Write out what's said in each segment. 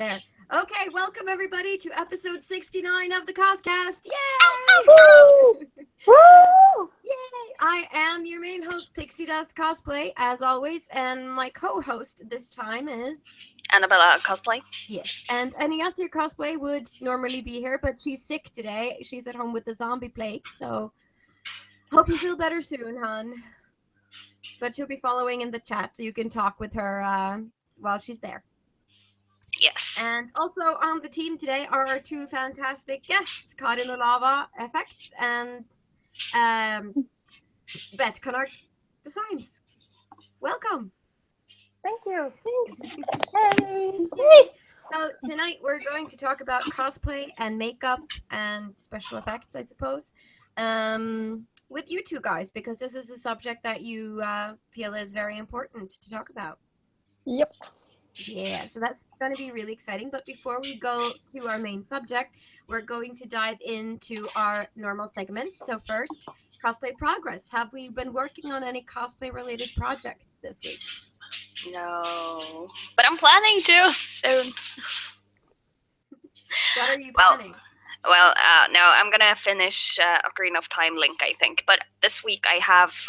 there. Okay, welcome everybody to episode 69 of the CosCast. Yay! Woo! Yay! I am your main host, Pixie Dust Cosplay, as always, and my co-host this time is Annabella Cosplay. Yes. And Yaaaaas Cosplay would normally be here, but she's sick today. She's at home with the zombie plague, so hope you feel better soon, hon. But she'll be following in the chat, so you can talk with her while she's there. Yes. And also on the team today are our two fantastic guests, Karin Olava Effects and Bettcanard Designs. Welcome. Thank you. Thanks. Yay! So tonight we're going to talk about cosplay and makeup and special effects, I suppose, with you two guys, because this is a subject that you feel is very important to talk about. Yep. Yeah, so that's going to be really exciting. But before we go to our main subject, we're going to dive into our normal segments. So first, cosplay progress. Have we been working on any cosplay-related projects this week? No. But I'm planning to soon. What are you planning? Well, no, I'm gonna finish Ocarina of Time Link, I think. But this week I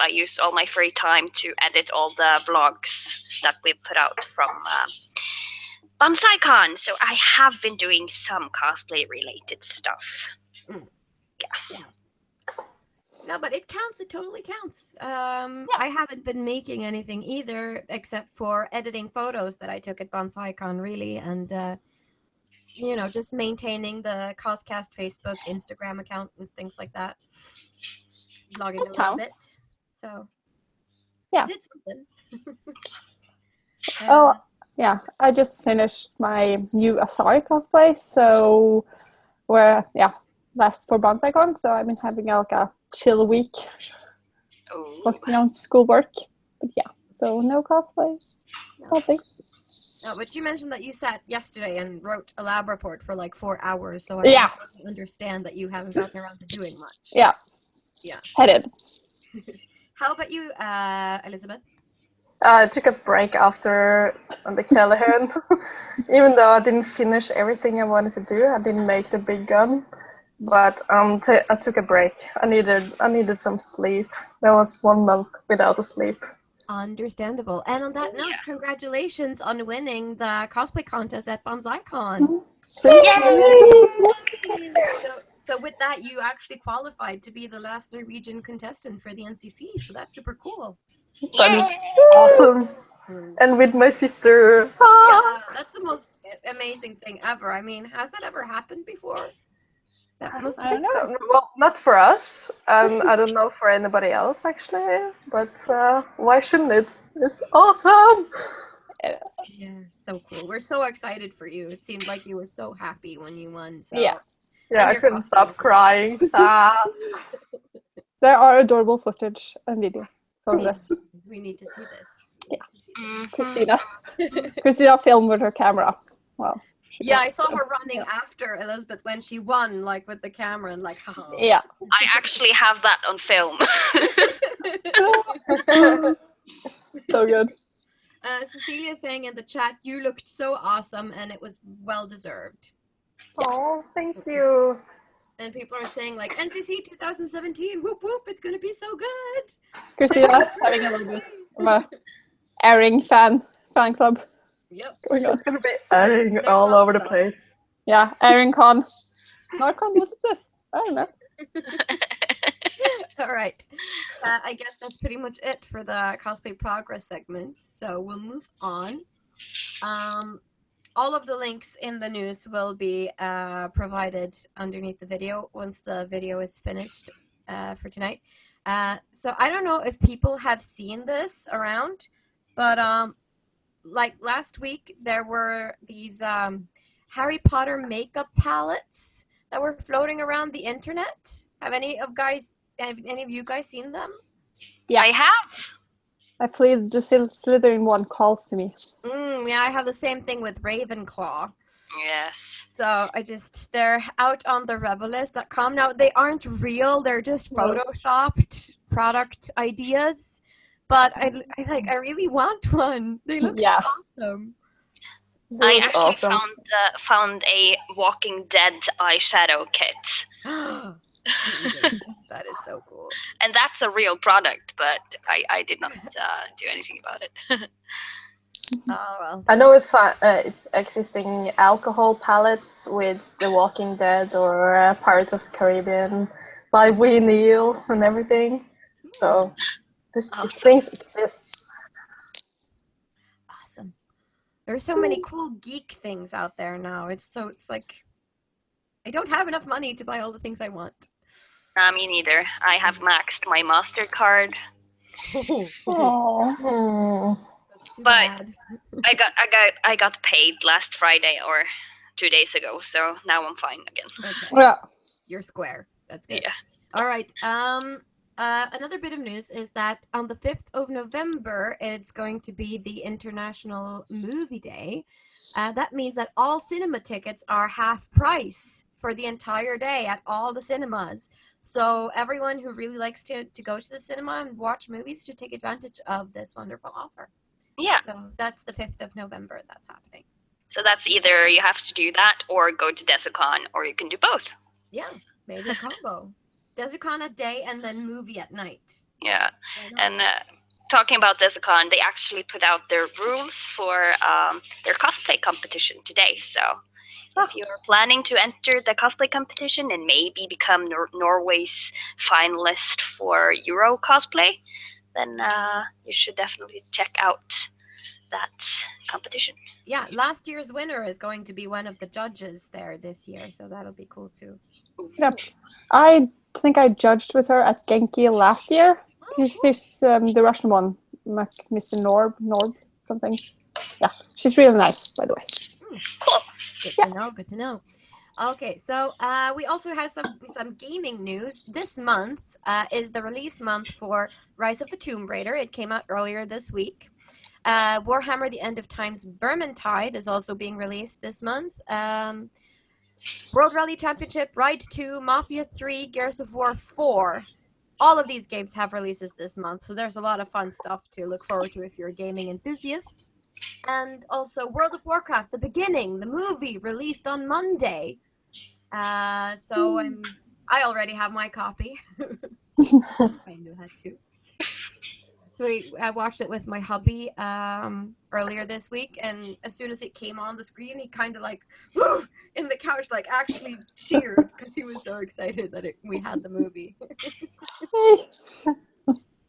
used all my free time to edit all the vlogs that we put out from BonsaiCon. So I have been doing some cosplay-related stuff. Yeah. No, but it counts. It totally counts. I haven't been making anything either, except for editing photos that I took at BonsaiCon, really, and you know, just maintaining the CosCast Facebook, Instagram account, and things like that. Vlogging a little bit. So yeah, I did something. Yeah, I just finished my new Asari cosplay, so last for BonsaiCon, so I've been having like a chill week, focusing on schoolwork. But yeah, so no cosplay, nothing. No, but you mentioned that you sat yesterday and wrote a lab report for like 4 hours, so I understand that you haven't gotten around to doing much. Yeah. Headed. How about you, Elizabeth? I took a break after the Callahan. Even though I didn't finish everything I wanted to do, I didn't make the big gun. But I took a break. I needed some sleep. There was 1 month without a sleep. Understandable. And on that note, congratulations on winning the cosplay contest at BonsaiCon. Yay! So with that, you actually qualified to be the last Norwegian contestant for the NCC. So that's super cool. That is awesome. And with my sister. Yeah, that's the most amazing thing ever. I mean, has that ever happened before? I don't know. Well, not for us, and I don't know for anybody else actually. But why shouldn't it? It's awesome. It is. Yeah, so cool. We're so excited for you. It seemed like you were so happy when you won. So. Yeah, I couldn't stop crying. There are adorable footage and video from this. We need to see this. Yeah. Christina filmed with her camera. Wow. Yeah, I saw her running after Elizabeth when she won, like with the camera and like, haha. Yeah. I actually have that on film. So good. Cecilia saying in the chat, you looked so awesome and it was well deserved. Oh, thank you. And people are saying like, NCC 2017, whoop whoop, it's gonna be so good. Christina having a little bit of a airing fan club. Yep. It's gonna be airing all over the place. Yeah, airing con. Narcon, what is this? I don't know. All right. I guess that's pretty much it for the cosplay progress segment. So we'll move on. All of the links in the news will be provided underneath the video once the video is finished for tonight. So I don't know if people have seen this around, but like last week there were these Harry Potter makeup palettes that were floating around the internet. Have any of you guys seen them? Yeah, I have. I believe the Slytherin one calls to me. Yeah, I have the same thing with Ravenclaw. Yes. So they're out on the Revelist.com. Now, they aren't real. They're just photoshopped product ideas. But I really want one. They look so awesome. I Dude, actually awesome. found a Walking Dead eyeshadow kit, That is so cool. and that's a real product, but I did not do anything about it. Oh well. I know it's existing alcohol palettes with The Walking Dead or Pirates of the Caribbean by Winnie Neal and everything. So these things exist. Awesome. There's so many cool geek things out there now. It's like I don't have enough money to buy all the things I want. Me neither. I have maxed my MasterCard, Oh, That's too but bad. I got paid last Friday or 2 days ago, so now I'm fine again. Okay. yeah. You're square. That's good. Yeah. All right. Another bit of news is that on the 5th of November, it's going to be the International Movie Day. That means that all cinema tickets are half price for the entire day at all the cinemas. So everyone who really likes to go to the cinema and watch movies should take advantage of this wonderful offer. Yeah. So that's the 5th of November that's happening. So that's either you have to do that or go to Desicon, or you can do both. Yeah, maybe a combo. Desicon at day and then movie at night. Yeah. And talking about Desicon, they actually put out their rules for their cosplay competition today. So if you're planning to enter the cosplay competition and maybe become Norway's finalist for Euro cosplay, then you should definitely check out that competition. Yeah, last year's winner is going to be one of the judges there this year, so that'll be cool too. Yep. I think I judged with her at Genki last year. She's the Russian one, Mr. Norb something. Yeah, she's really nice, by the way. Cool. Good to know. Good to know. Okay, so we also have some gaming news. This month is the release month for Rise of the Tomb Raider. It came out earlier this week. Warhammer: The End of Times Vermintide is also being released this month. World Rally Championship, Ride 2, Mafia 3, Gears of War 4. All of these games have releases this month, so there's a lot of fun stuff to look forward to if you're a gaming enthusiast. And also World of Warcraft, The Beginning, the movie, released on Monday. So I already have my copy. I knew that too. So I watched it with my hubby earlier this week, and as soon as it came on the screen, he kind of like, woo, in the couch, like actually cheered because he was so excited that we had the movie.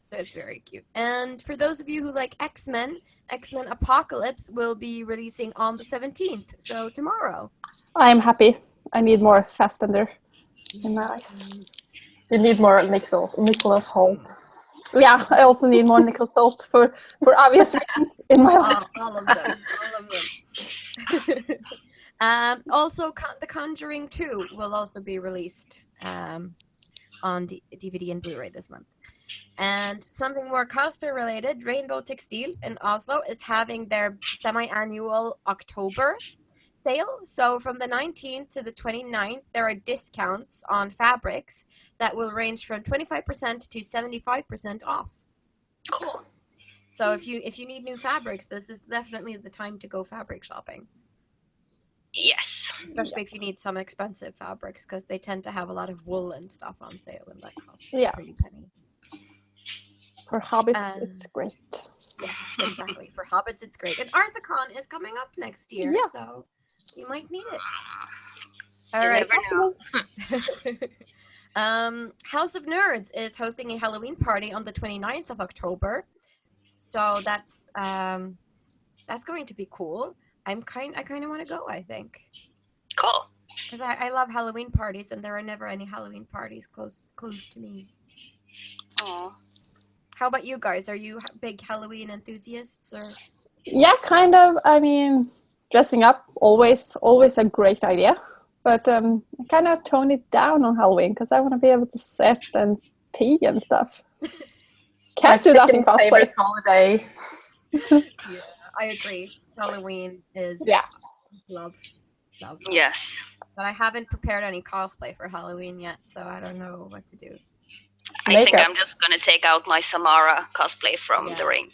So it's very cute. And for those of you who like X-Men Apocalypse will be releasing on the 17th, so tomorrow. I'm happy. I need more Fassbender in my life. You need more Nicholas Holt. Yeah, I also need more Nickel Salt for obvious reasons in my life. All of them. Also, The Conjuring 2 will also be released on DVD and Blu-ray this month. And something more cosplay related, Rainbow Tekstil in Oslo is having their semi-annual October sale. So from the 19th to the 29th, there are discounts on fabrics that will range from 25% to 75% off. Cool. So if you need new fabrics, this is definitely the time to go fabric shopping. Yes. Especially if you need some expensive fabrics, because they tend to have a lot of wool and stuff on sale, and that costs a pretty penny. For hobbits, it's great. Yes, exactly. For hobbits, it's great. And Arthacon is coming up next year, so you might need it. All right. House of Nerds is hosting a Halloween party on the 29th of October. So that's going to be cool. I kind of want to go, I think. Cool. Because I love Halloween parties, and there are never any Halloween parties close to me. Aww. How about you guys? Are you big Halloween enthusiasts, or? Yeah, kind of. I mean, dressing up always a great idea, but I kind of tone it down on Halloween because I want to be able to sit and pee and stuff. Can't do that in cosplay. Favorite holiday. Yeah, I agree. Halloween is love. Yes. But I haven't prepared any cosplay for Halloween yet, so I don't know what to do. I think I'm just gonna take out my Samara cosplay from The Ring.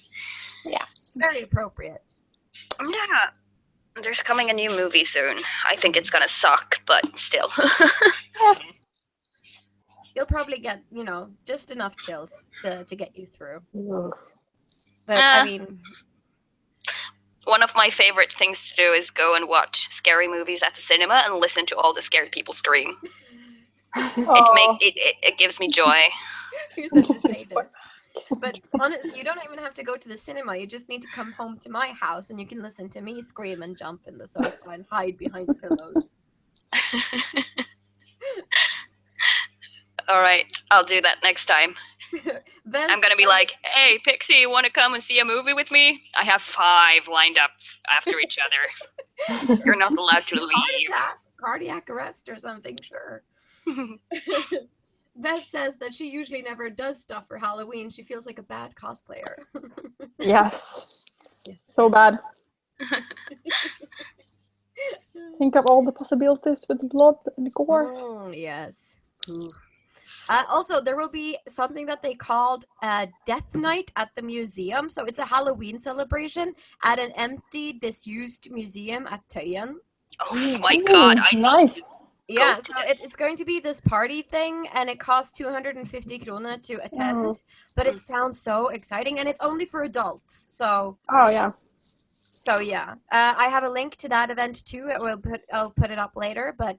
Yeah, very appropriate. Yeah. There's coming a new movie soon. I think it's gonna suck, but still. You'll probably get, just enough chills to get you through. Ugh. But I mean, one of my favorite things to do is go and watch scary movies at the cinema and listen to all the scared people scream. It gives me joy. You're such a sadist. But honestly, you don't even have to go to the cinema. You just need to come home to my house and you can listen to me scream and jump in the sofa and hide behind pillows. All right, I'll do that next time. I'm gonna be like, hey, Pixie, you want to come and see a movie with me? I have 5 lined up after each other. You're not allowed to leave. Cardiac arrest or something, sure. Beth says that she usually never does stuff for Halloween. She feels like a bad cosplayer. Yes. So bad. Think of all the possibilities with blood and gore. Yes. Also, there will be something that they called Death Night at the museum. So it's a Halloween celebration at an empty, disused museum at Tøyen. Oh my god, nice. Yeah, so it's going to be this party thing, and it costs 250 kroner to attend. But it sounds so exciting, and it's only for adults. So. Oh yeah. So yeah, I have a link to that event too. I'll put it up later, but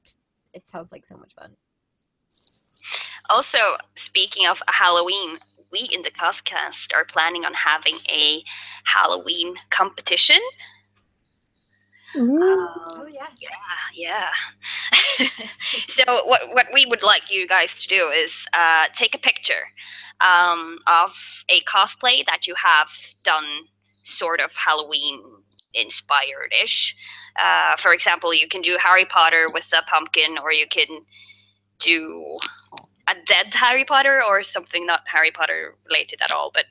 it sounds like so much fun. Also, speaking of Halloween, we in the CosCast are planning on having a Halloween competition. Oh yes. Yeah. So what we would like you guys to do is take a picture of a cosplay that you have done sort of Halloween inspired-ish. For example, you can do Harry Potter with a pumpkin, or you can do a dead Harry Potter or something not Harry Potter related at all. But,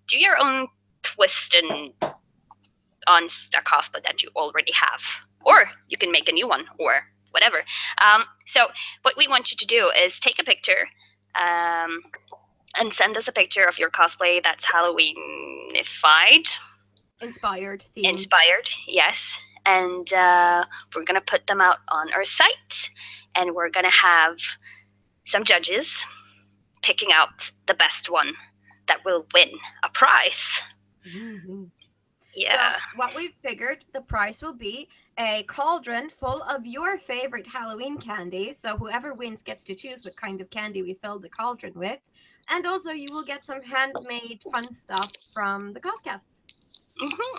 do your own twist on a cosplay that you already have. Or you can make a new one or whatever. So what we want you to do is take a picture and send us a picture of your cosplay that's Halloween-ified. Inspired, yes. And we're going to put them out on our site. And we're going to have some judges picking out the best one that will win a prize. Mm-hmm. Yeah. So what we've figured the prize will be a cauldron full of your favorite Halloween candy. So whoever wins gets to choose what kind of candy we fill the cauldron with. And also you will get some handmade fun stuff from the CosCast. Mm-hmm.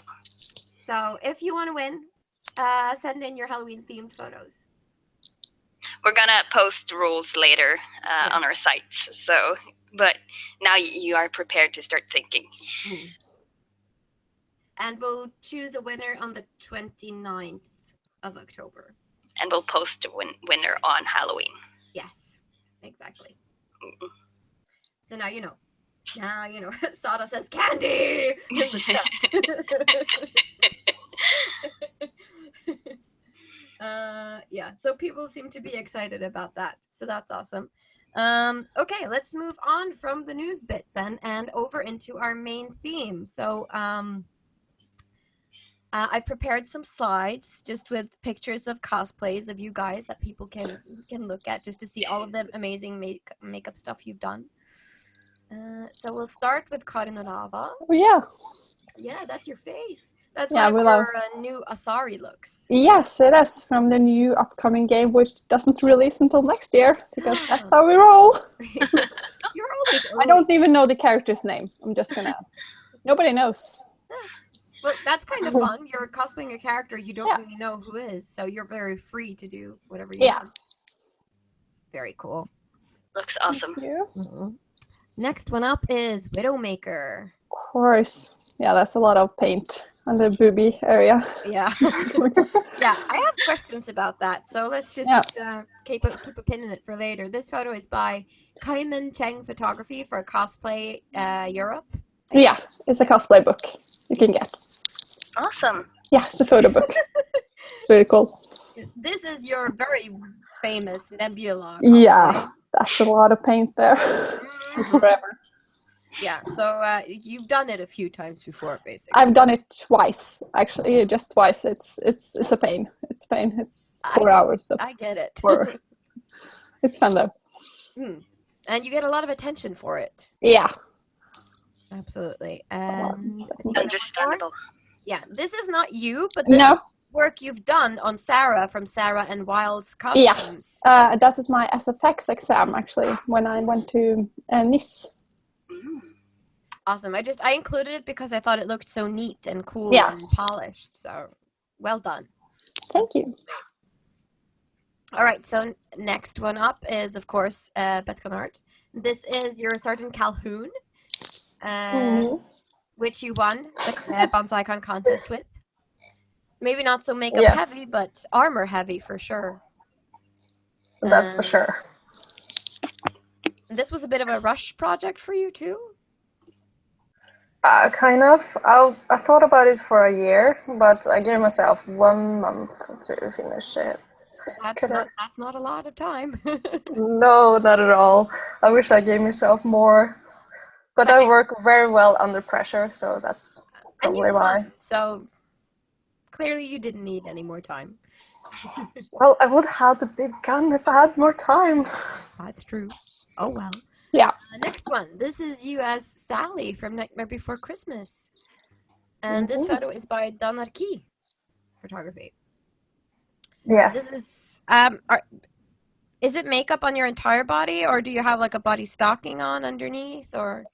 So if you want to win, send in your Halloween themed photos. We're going to post the rules later on our sites. So, but now you are prepared to start thinking. Mm. And we'll choose a winner on the 29th of October. And we'll post the winner on Halloween. Yes, exactly. Mm-hmm. So now you know. Sada says candy in the chat. So people seem to be excited about that. So that's awesome. Okay, let's move on from the news bit then and over into our main theme. So I've prepared some slides just with pictures of cosplays of you guys that people can look at just to see all of the amazing makeup stuff you've done. So we'll start with Karin Olava. Oh yeah. Yeah, that's your face. That's one of your new Asari looks. Yes, it is from the new upcoming game, which doesn't release until next year, because that's how we roll. You're always early. I don't even know the character's name. I'm just gonna. Nobody knows. Well, that's kind of fun. You're cosplaying a character you don't really know who is, so you're very free to do whatever you want. Very cool. Looks awesome. Thank you. Mm-hmm. Next one up is Widowmaker. Of course. Yeah, that's a lot of paint on the booby area. Yeah. Yeah, I have questions about that, so let's just keep a pin in it for later. This photo is by Kaiman Cheng Photography for Cosplay Europe. Yeah, it's a cosplay book you can get. Awesome. Yeah, it's a photo book. It's really cool. This is your very famous Nebula. Yeah, that's a lot of paint there. Forever. Yeah, so you've done it a few times before, basically. I've done it twice, actually, just twice. It's a pain. It's pain. It's 4 hours of I get it. work. It's fun though. And you get a lot of attention for it. Yeah. Absolutely. And Understandable. yeah, this is not you, but this is work you've done on Sarah from Sarah and Wild's costumes. Yeah, that is my SFX exam, actually, when I went to Nice. Awesome. I included it because I thought it looked so neat and cool and polished. So well done. Thank you. All right. So next one up is, of course, Bettcanard. This is your Sergeant Calhoun, which you won the BonsaiCon contest with. Maybe not so makeup heavy, but armor heavy for sure. That's for sure. This was a bit of a rush project for you too? Kind of. I thought about it for a year, but I gave myself 1 month to finish it. That's not a lot of time. No, not at all. I wish I gave myself more. But I work very well under pressure, so that's probably why. So clearly you didn't need any more time. Well, I would have the big gun if I had more time. That's true. Oh well. Yeah. Next one. This is you as Sally from Nightmare Before Christmas. And this photo is by Danarki Photography. Yeah. This is is it makeup on your entire body, or do you have like a body stocking on underneath, or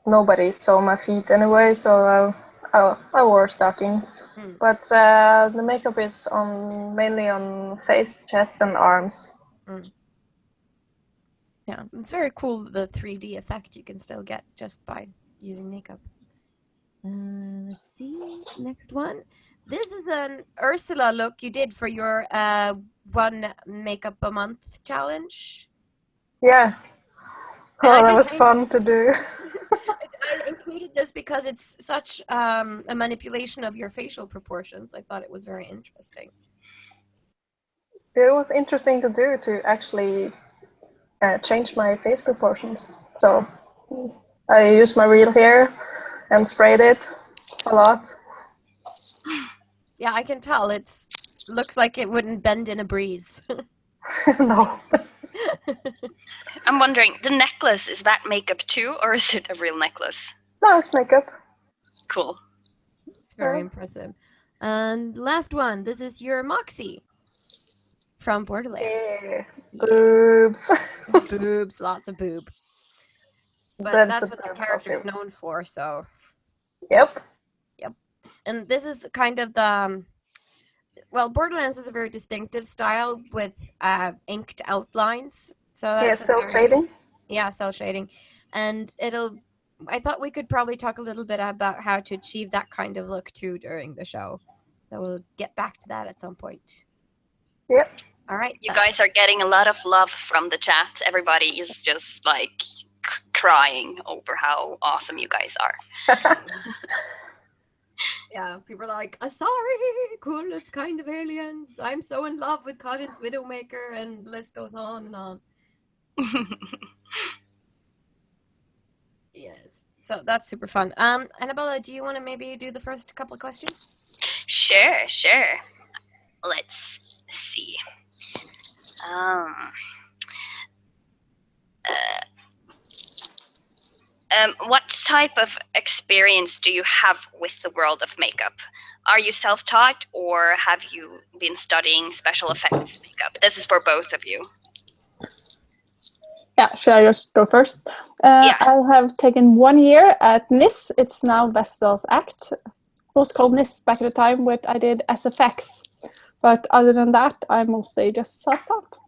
nobody saw my feet anyway, so I wore stockings. But the makeup is mainly on face, chest, and arms. Yeah, it's very cool, the 3D effect you can still get just by using makeup. Let's see, next one. This is an Ursula look you did for your 1 makeup a month challenge. Yeah. Oh, that was fun to do. I included this because it's such a manipulation of your facial proportions. I thought it was very interesting. It was interesting to do, to actually change my face proportions. So I used my real hair and sprayed it a lot. Yeah, I can tell. It looks like it wouldn't bend in a breeze. No. I'm wondering, the necklace, is that makeup too, or is it a real necklace? No, it's makeup. Cool. It's very impressive. And last one, this is your Moxie from Borderlands. Yeah. Boobs. Boobs, lots of boob. But that's what the character is known for, so. Yep. And this is kind of the, well, Borderlands is a very distinctive style with inked outlines. So that's cell shading. Yeah, cell shading. And I thought we could probably talk a little bit about how to achieve that kind of look too during the show. So we'll get back to that at some point. Yep. All right. You guys are getting a lot of love from the chat. Everybody is just like crying over how awesome you guys are. Yeah, people are like, Asari, coolest kind of aliens. I'm so in love with Colin's Widowmaker, and the list goes on and on. Yes. So that's super fun. Annabella, do you want to maybe do the first couple of questions? Sure. Let's see. What type of experience do you have with the world of makeup? Are you self-taught, or have you been studying special effects makeup? This is for both of you. Yeah, should I just go first? I have taken 1 year at NIS. It's now Vestdal's Act. It was called NIS back at the time, where I did SFX. But other than that, I'm mostly just self-taught.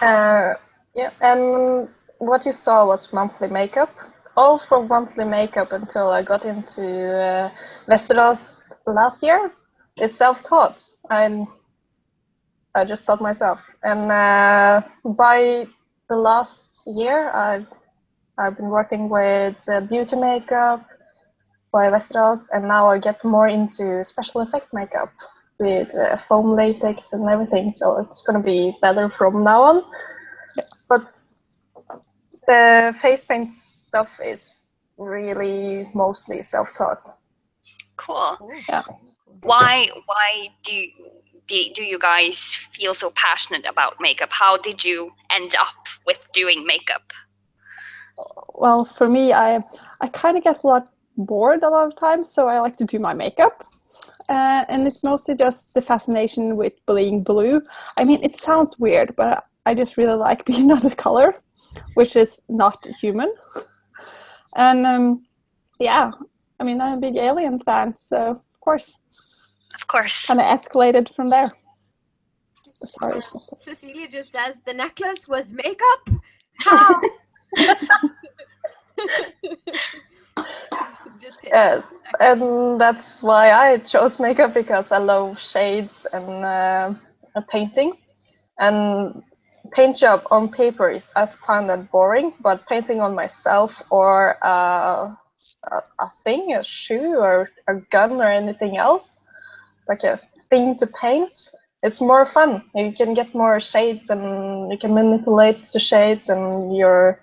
Yeah, and what you saw was monthly makeup. All from monthly makeup until I got into Vestdal's last year. It's self-taught. I just taught myself. And by the last year, I've been working with beauty makeup by Vestdal's, and now I get more into special effect makeup with foam latex and everything. So it's going to be better from now on. But The face paint stuff is really mostly self-taught. Cool. Yeah. Why do you guys feel so passionate about makeup? How did you end up with doing makeup? Well, for me, I kind of get a lot bored a lot of times, so I like to do my makeup. And it's mostly just the fascination with being blue. I mean, it sounds weird, but I just really like being another color, which is not human. And yeah, I mean, I'm a big Alien fan, so of course. Of course. Kind of escalated from there. Sorry. Cecilia just says the necklace was makeup. How? And that's why I chose makeup, because I love shades and painting. And paint job on paper I find that boring, but painting on myself or a thing, a shoe or a gun or anything else, like a thing to paint, it's more fun. You can get more shades and you can manipulate the shades and your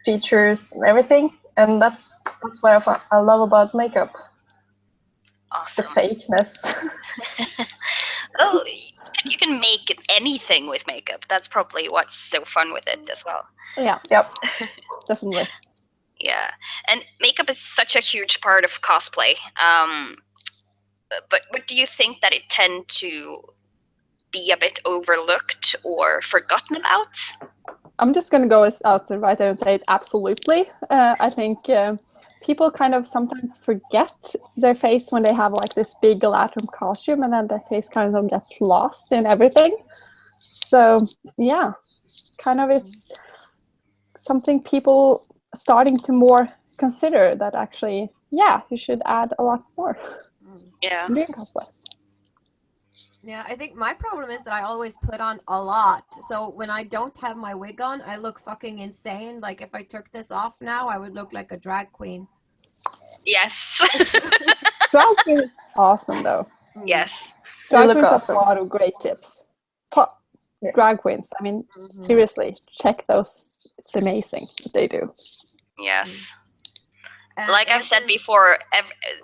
features and everything. And that's what I love about makeup. Awesome. The fakeness. Oh, you can make anything with makeup. That's probably what's so fun with it as well. Yeah. Yep. Definitely. Yeah, and makeup is such a huge part of cosplay. But do you think that it tend to be a bit overlooked or forgotten about? I'm just going to go out right there and say it absolutely. I think people kind of sometimes forget their face when they have like this big elaborate costume, and then their face kind of gets lost in everything. So yeah, kind of is something people starting to more consider, that actually, yeah, you should add a lot more. Yeah. Doing cosplay. Yeah, I think my problem is that I always put on a lot. So when I don't have my wig on, I look fucking insane. Like if I took this off now, I would look like a drag queen. Yes. Drag queen is awesome though. Yes. Drag You look queens awesome. have a lot of great tips. Drag queens, I mean, seriously, check those. It's amazing what they do. Yes. Like I've said before,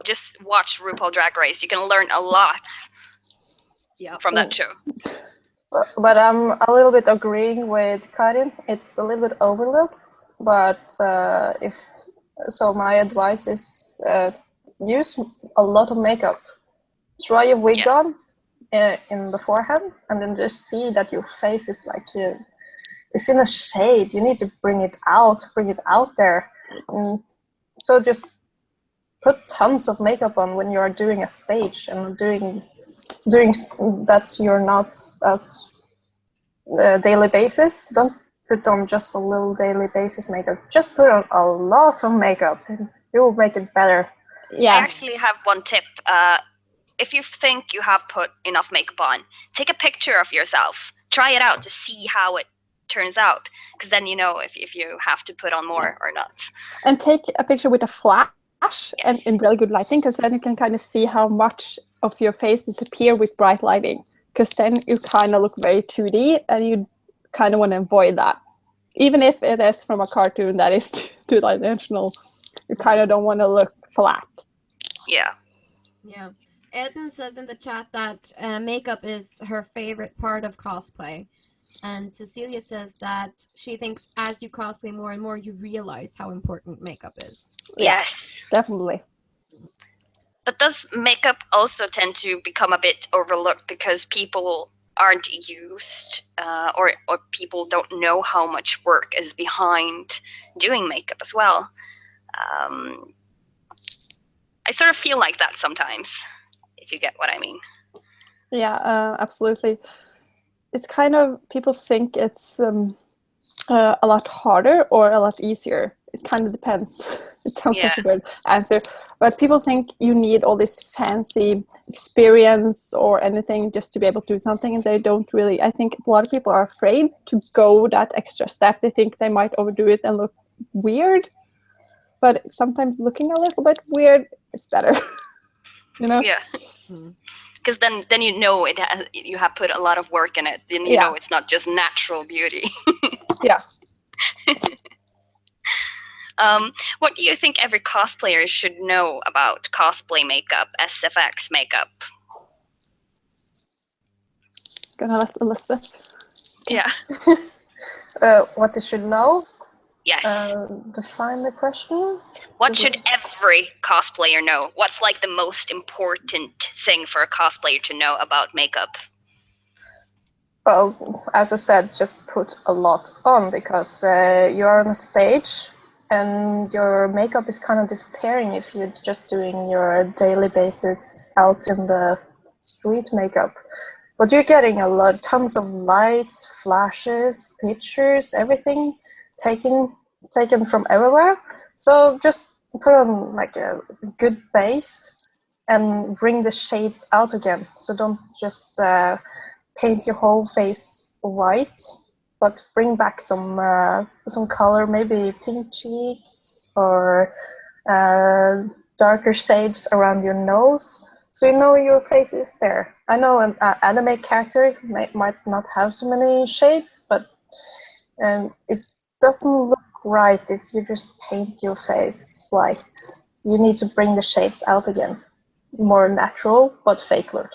just watch RuPaul Drag Race. You can learn a lot from that show. But I'm a little bit agreeing with Karin. It's a little bit overlooked, but my advice is use a lot of makeup. Try a wig on in the forehead, and then just see that your face is like it's in a shade. You need to bring it out there. So just put tons of makeup on when you are doing a stage and doing that you're not as daily basis. Don't put on just a little daily basis makeup. Just put on a lot of makeup. And it will make it better. Yeah. I actually have one tip. If you think you have put enough makeup on, take a picture of yourself. Try it out to see how it turns out, because then you know if you have to put on more or not. And take a picture with a flash and in really good lighting, because then you can kind of see how much of your face disappear with bright lighting, because then you kind of look very 2D, and you kind of want to avoid that. Even if it is from a cartoon that is two-dimensional, you kind of don't want to look flat. Yeah. Yeah. Eden says in the chat that makeup is her favorite part of cosplay. And Cecilia says that she thinks as you cosplay more and more, you realize how important makeup is. Yes. Definitely. But does makeup also tend to become a bit overlooked because people aren't used or people don't know how much work is behind doing makeup as well? I sort of feel like that sometimes, if you get what I mean. Yeah, absolutely. It's kind of, people think it's a lot harder or a lot easier. It kind of depends. It sounds like a weird answer, but people think you need all this fancy experience or anything just to be able to do something, and they don't really. I think a lot of people are afraid to go that extra step. They think they might overdo it and look weird, but sometimes looking a little bit weird is better. You know? Yeah. Because then you know you have put a lot of work in it. Then you know it's not just natural beauty. Yeah. What do you think every cosplayer should know about cosplay makeup, SFX makeup? Gonna let Elizabeth. Yeah. What they should know? Yes. Define the question. What should every cosplayer know? What's like the most important thing for a cosplayer to know about makeup? Well, as I said, just put a lot on, because you're on a stage and your makeup is kind of disappearing if you're just doing your daily basis out in the street makeup. But you're getting tons of lights, flashes, pictures, everything taken from everywhere. So just put on like a good base and bring the shades out again. So don't just paint your whole face white, but bring back some color, maybe pink cheeks or darker shades around your nose, so you know your face is there. I know an anime character might not have so many shades, but it doesn't look right if you just paint your face white. You need to bring the shades out again. More natural, but fake look.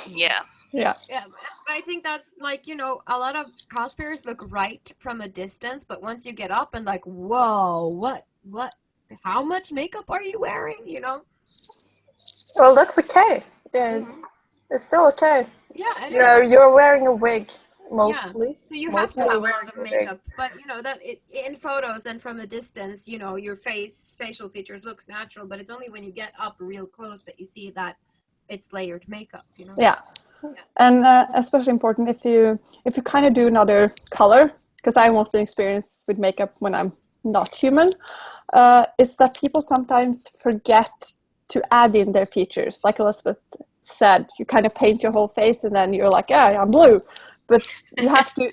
Yeah. Yeah. Yeah, I think that's like, you know, a lot of cosplayers look right from a distance, but once you get up and like, whoa, what, how much makeup are you wearing, you know? Well, that's okay. Yeah, it's still okay. Yeah, You're wearing a wig mostly. Yeah. So you have to have a lot of wig. makeup, but you know that in photos and from a distance, you know, your facial features looks natural, but it's only when you get up real close that you see that it's layered makeup, you know? Yeah. And especially important if you kind of do another color, because I mostly experience with makeup when I'm not human, is that people sometimes forget to add in their features. Like Elizabeth said, you kind of paint your whole face and then you're like, yeah, I'm blue. But you have to,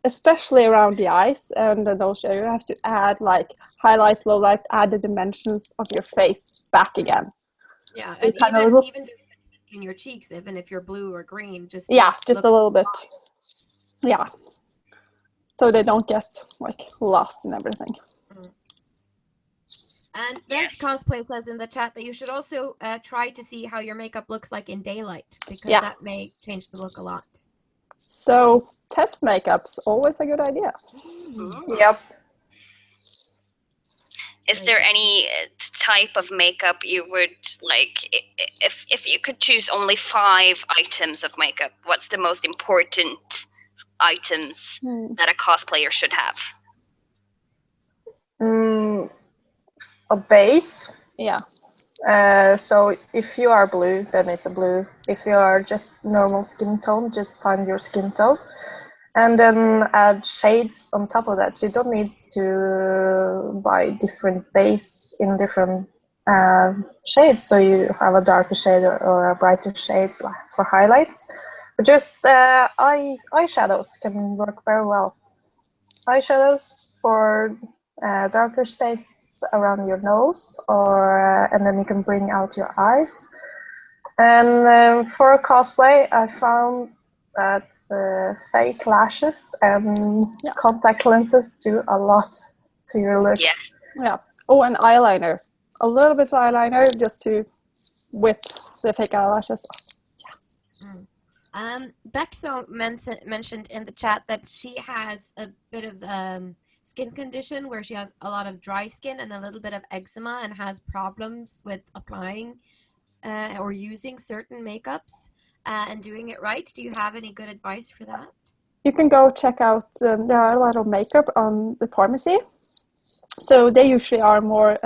especially around the eyes and the nose area, you have to add like highlights, lowlight, add the dimensions of your face back again. Yeah, So and even in your cheeks, even if you're blue or green, just a little bit. Yeah, so they don't get like lost in everything. And Ben's Cosplay says in the chat that you should also try to see how your makeup looks like in daylight, because that may change the look a lot. So test makeup's always a good idea. Yep. Is there any type of makeup you would like, if you could choose only 5 items of makeup, what's the most important items that a cosplayer should have? A base. Yeah. So if you are blue, then it's a blue. If you are just normal skin tone, just find your skin tone. And then add shades on top of that. You don't need to buy different base in different shades. So you have a darker shade or a brighter shade for highlights. But just eyeshadows can work very well. Eyeshadows for darker spaces around your nose, and then you can bring out your eyes. And for a cosplay, I found that fake lashes and contact lenses do a lot to your looks. Yeah. Oh, and eyeliner. A little bit of eyeliner just to with the fake eyelashes. Bexo mentioned in the chat that she has a bit of skin condition where she has a lot of dry skin and a little bit of eczema and has problems with applying or using certain makeups and doing it right. Do you have any good advice for that? You can go check out, there are a lot of makeup on the pharmacy. So they usually are more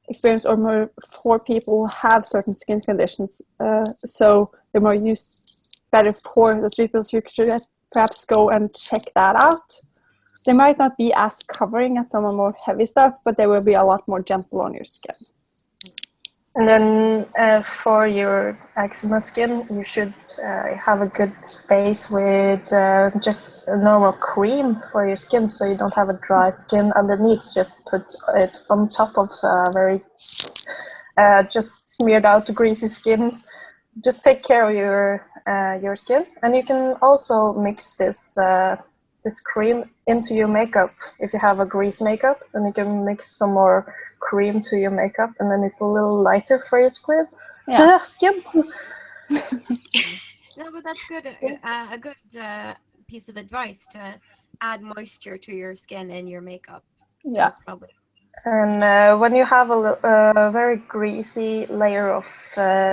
experienced or more for people who have certain skin conditions. So they're more used better for the street, but you should perhaps go and check that out. They might not be as covering as some of more heavy stuff, but they will be a lot more gentle on your skin. And then for your eczema skin, you should have a good base with just a normal cream for your skin, so you don't have a dry skin underneath. Just put it on top of very just smeared out greasy skin. Just take care of your skin, and you can also mix this this cream into your makeup. If you have a grease makeup, then you can mix some more cream to your makeup, and then it's a little lighter for your skin. Yeah. Skin. No, but that's good. A good piece of advice to add moisture to your skin and your makeup. Yeah. Probably. And when you have a very greasy layer of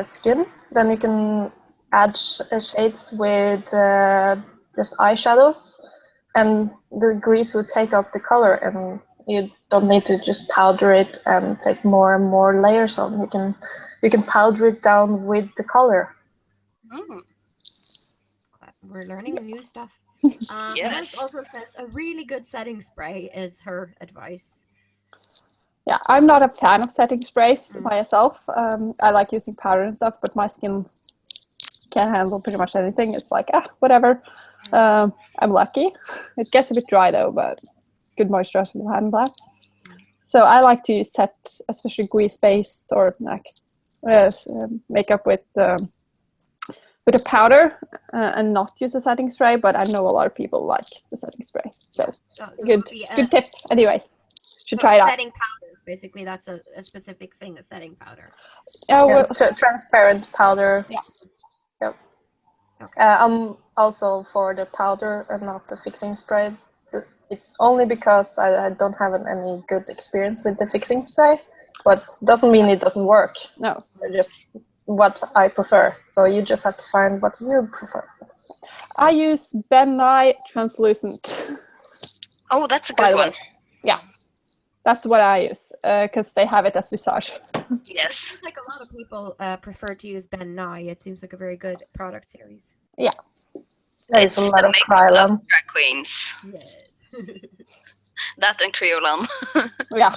skin, then you can add shades with just eyeshadows, and the grease will take up the color, and you don't need to just powder it and take more and more layers on. You can powder it down with the color. Mm. We're learning new stuff. Yes. Liz also says a really good setting spray is her advice. Yeah, I'm not a fan of setting sprays myself. I like using powder and stuff, but my skin can handle pretty much anything. It's like, whatever. I'm lucky. It gets a bit dry though, but good moisturizer will handle that. So I like to set, especially grease-based or like makeup with a powder and not use a setting spray. But I know a lot of people like the setting spray. So good tip. Anyway, should try it out. Setting powder, basically, that's a specific thing. A setting powder. Transparent powder. Yeah. Yep. Okay. I'm also for the powder and not the fixing spray. It's only because I don't have any good experience with the fixing spray, but doesn't mean it doesn't work. No. Just what I prefer. So you just have to find what you prefer. I use Bettcanard translucent. Oh, that's a good one. Yeah. That's what I use, because they have it as visage. Yes. It seems like a lot of people prefer to use Bettcanard. It seems like a very good product series. Yeah. There's a lot of Krylon. Drag queens. Yes. That and Krylon. Yeah.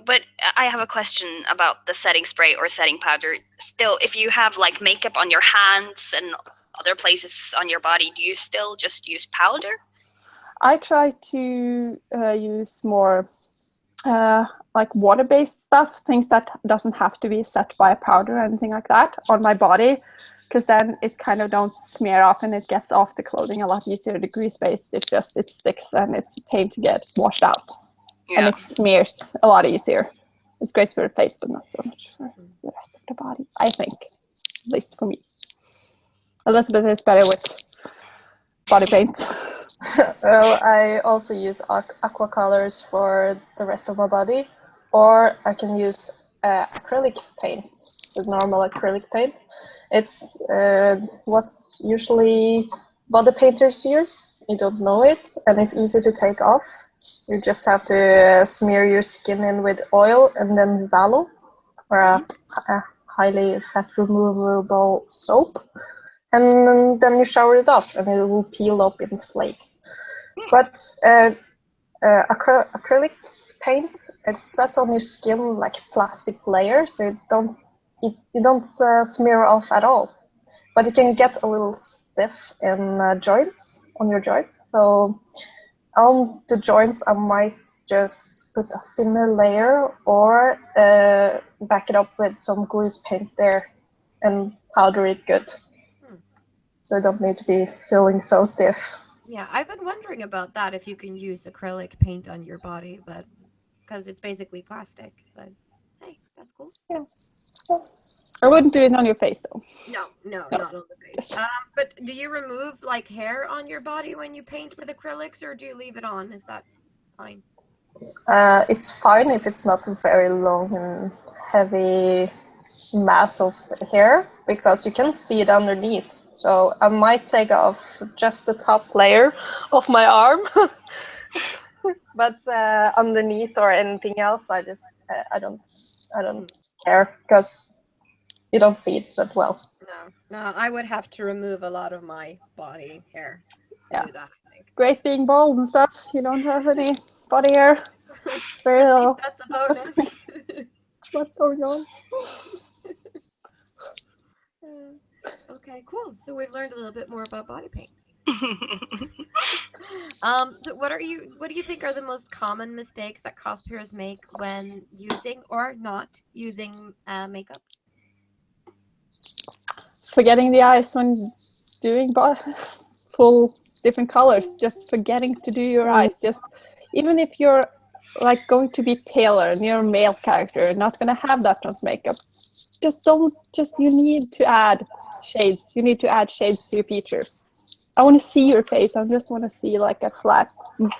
But I have a question about the setting spray or setting powder. Still, if you have like makeup on your hands and other places on your body, do you still just use powder? I try to use more like water-based stuff, things that doesn't have to be set by a powder or anything like that on my body, because then it kind of don't smear off and it gets off the clothing a lot easier. The grease-based, it sticks and it's a pain to get washed out. Yeah. And it smears a lot easier. It's great for the face, but not so much for the rest of the body, I think. At least for me. Elizabeth is better with body paints. Well, I also use aqua colors for the rest of my body, or I can use acrylic paint, the normal acrylic paint. It's what usually body painters use. You don't know it, and it's easy to take off. You just have to smear your skin in with oil and then Zalo, or a highly fat removable soap. And then you shower it off, and it will peel up in flakes. But acrylic paint, it sets on your skin like a plastic layer, so you don't smear off at all. But it can get a little stiff in joints, on your joints. So on the joints, I might just put a thinner layer or back it up with some grease paint there and powder it good. So you don't need to be feeling so stiff. Yeah, I've been wondering about that, if you can use acrylic paint on your body, but because it's basically plastic. But hey, that's cool. Yeah. I wouldn't do it on your face though. No, not on the face. But do you remove like hair on your body when you paint with acrylics, or do you leave it on? Is that fine? It's fine if it's not a very long and heavy mass of hair, because you can see it underneath. So I might take off just the top layer of my arm, but underneath or anything else, I don't care, because you don't see it that well. No, I would have to remove a lot of my body hair to do that, I think. Great being bald and stuff. You don't have any body hair. It's very little. That's a bonus. What's going on? Okay, cool. So we've learned a little bit more about body paint. So what do you think are the most common mistakes that cosplayers make when using or not using makeup? Forgetting the eyes when doing full different colors, just forgetting to do your eyes. Just even if you're like going to be paler and you're a male character, not going to have that much makeup, you need to add shades. You need to add shades to your features. I want to see your face. I just want to see like a flat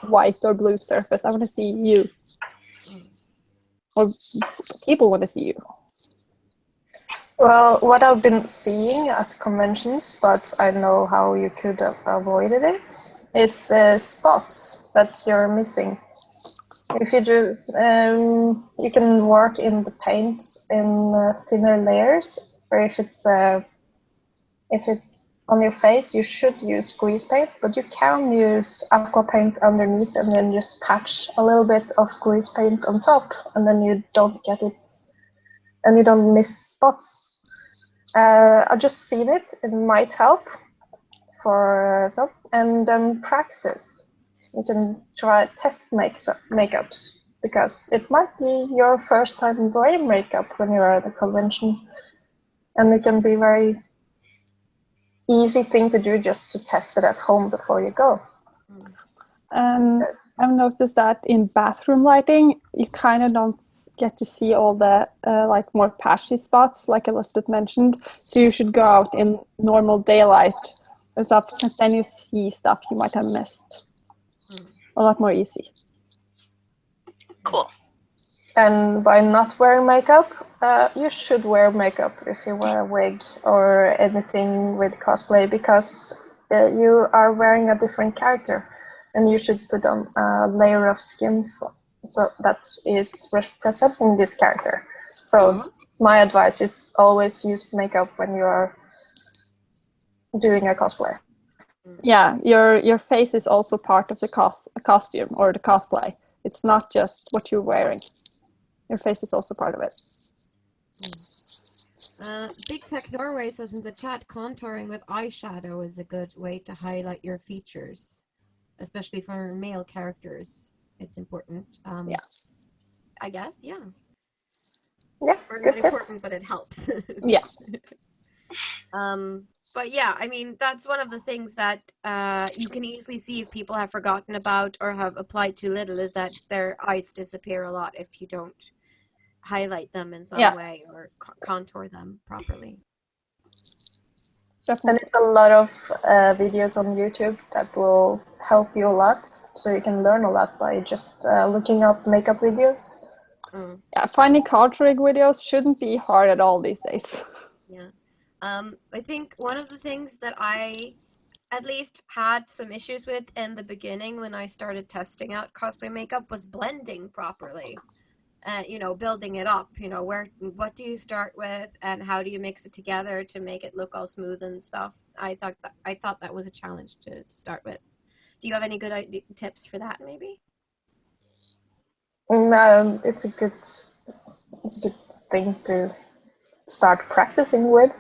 white or blue surface. I want to see you. Or people want to see you. Well, what I've been seeing at conventions, but I know how you could have avoided it. It's spots that you're missing. If you do, you can work in the paint in thinner layers, or if it's on your face, you should use grease paint, but you can use aqua paint underneath and then just patch a little bit of grease paint on top, and then you don't get it, and you don't miss spots. I've just seen it. It might help for some, and then practice. You can try test makeups, because it might be your first time wearing makeup when you're at a convention, and it can be very easy thing to do just to test it at home before you go. I've noticed that in bathroom lighting, you kind of don't get to see all the like more patchy spots, like Elizabeth mentioned. So you should go out in normal daylight and stuff, because then you see stuff you might have missed a lot more easy. Cool. And by not wearing makeup, you should wear makeup if you wear a wig or anything with cosplay, because you are wearing a different character, and you should put on a layer of skin so that is representing this character. So my advice is always use makeup when you are doing a cosplay. Yeah, your face is also part of the costume or the cosplay. It's not just what you're wearing. Your face is also part of it. Big Tech Norway says in the chat, contouring with eyeshadow is a good way to highlight your features, especially for male characters. It's important. Yeah. I guess, yeah. Yeah, or good not tip. important, but it helps. Yeah. But yeah, I mean, that's one of the things that you can easily see if people have forgotten about or have applied too little, is that their eyes disappear a lot if you don't highlight them in some way or contour them properly. Definitely. And it's a lot of videos on YouTube that will help you a lot, so you can learn a lot by just looking up makeup videos. Yeah, finding contouring videos shouldn't be hard at all these days. Yeah. I think one of the things that I at least had some issues with in the beginning when I started testing out cosplay makeup was blending properly. You know, building it up, you know, what do you start with and how do you mix it together to make it look all smooth and stuff. I thought that was a challenge to start with. Do you have any good tips for that, maybe? It's a good thing to start practicing with.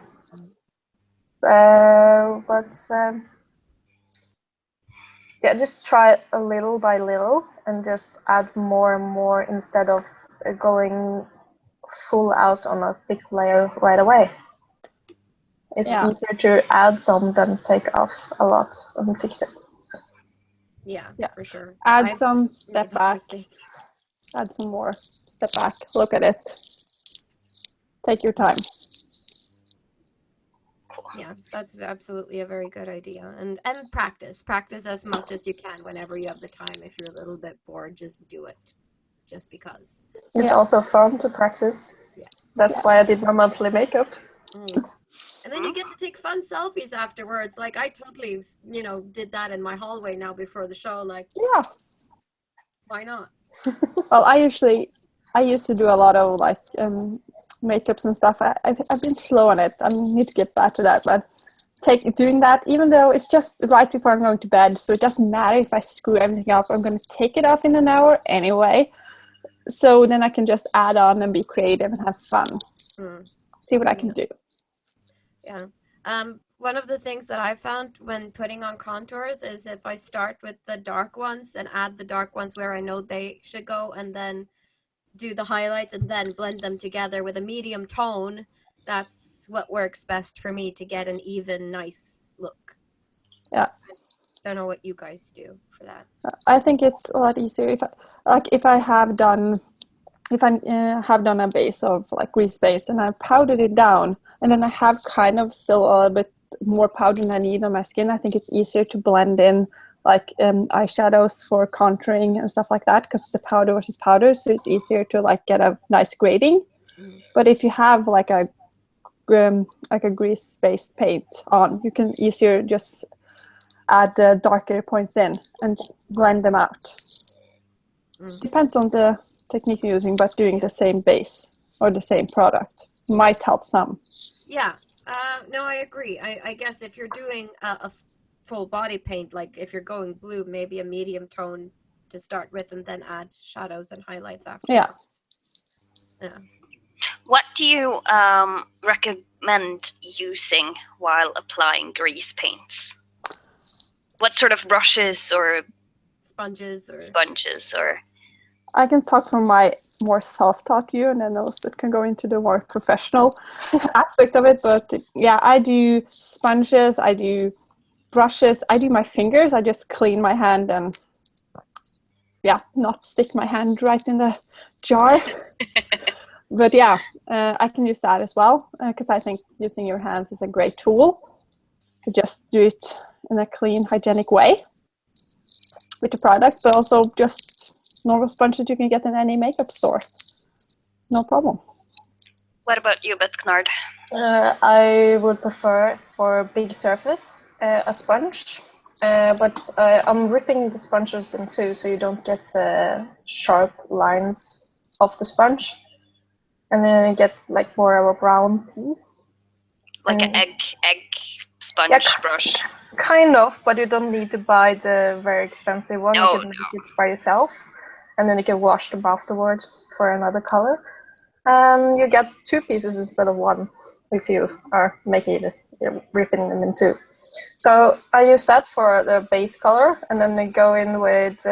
Yeah, just try a little by little and just add more and more instead of going full out on a thick layer right away. It's easier to add some than take off a lot and fix it. Yeah, for sure. Add some, step back. Add some more, step back, look at it. Take your time. Yeah, that's absolutely a very good idea. And practice as much as you can whenever you have the time. If you're a little bit bored, just do it, just because. It's also fun to practice. Yes. That's why I did my monthly makeup. And then you get to take fun selfies afterwards. Like I totally, you know, did that in my hallway now before the show. Like, why not? Well, I used to do a lot of like makeups and stuff. I've been slow on it. I need to get back to that, but doing that, even though it's just right before I'm going to bed, so it doesn't matter if I screw everything up. I'm going to take it off in an hour anyway, so then I can just add on and be creative and have fun. See what I can do. Yeah. One of the things that I found when putting on contours is if I start with the dark ones and add the dark ones where I know they should go, and then do the highlights and then blend them together with a medium tone, that's what works best for me to get an even nice look. Yeah. I don't know what you guys do for that. I think it's a lot easier if I have done a base of like grease base and I powdered it down, and then I have kind of still a little bit more powder than I need on my skin. I think it's easier to blend in like eyeshadows for contouring and stuff like that, because the powder versus powder, so it's easier to like get a nice grading. But if you have like a grease-based paint on, you can easier just add darker points in and blend them out. Depends on the technique you're using, but doing the same base or the same product might help some. Yeah, no, I agree. I guess if you're doing a full body paint, like if you're going blue, maybe a medium tone to start with and then add shadows and highlights afterwards. Yeah. What do you recommend using while applying grease paints? What sort of brushes or sponges or I can talk from my more self-taught view, and then those that can go into the more professional aspect of it. But yeah, I do sponges, I do brushes, I do my fingers. I just clean my hand and not stick my hand right in the jar. But yeah, I can use that as well, because I think using your hands is a great tool to just do it in a clean, hygienic way with the products, but also just normal sponges you can get in any makeup store. No problem. What about you, Bettcanard? I would prefer for big surface a sponge, but I'm ripping the sponges in two so you don't get sharp lines off the sponge, and then you get like more of a brown piece. Like an egg sponge brush. Kind of, but you don't need to buy the very expensive one. You can make it by yourself, and then you can wash them afterwards for another color. You get two pieces instead of one if you are making it, ripping them in two. So I use that for the base color, and then I go in with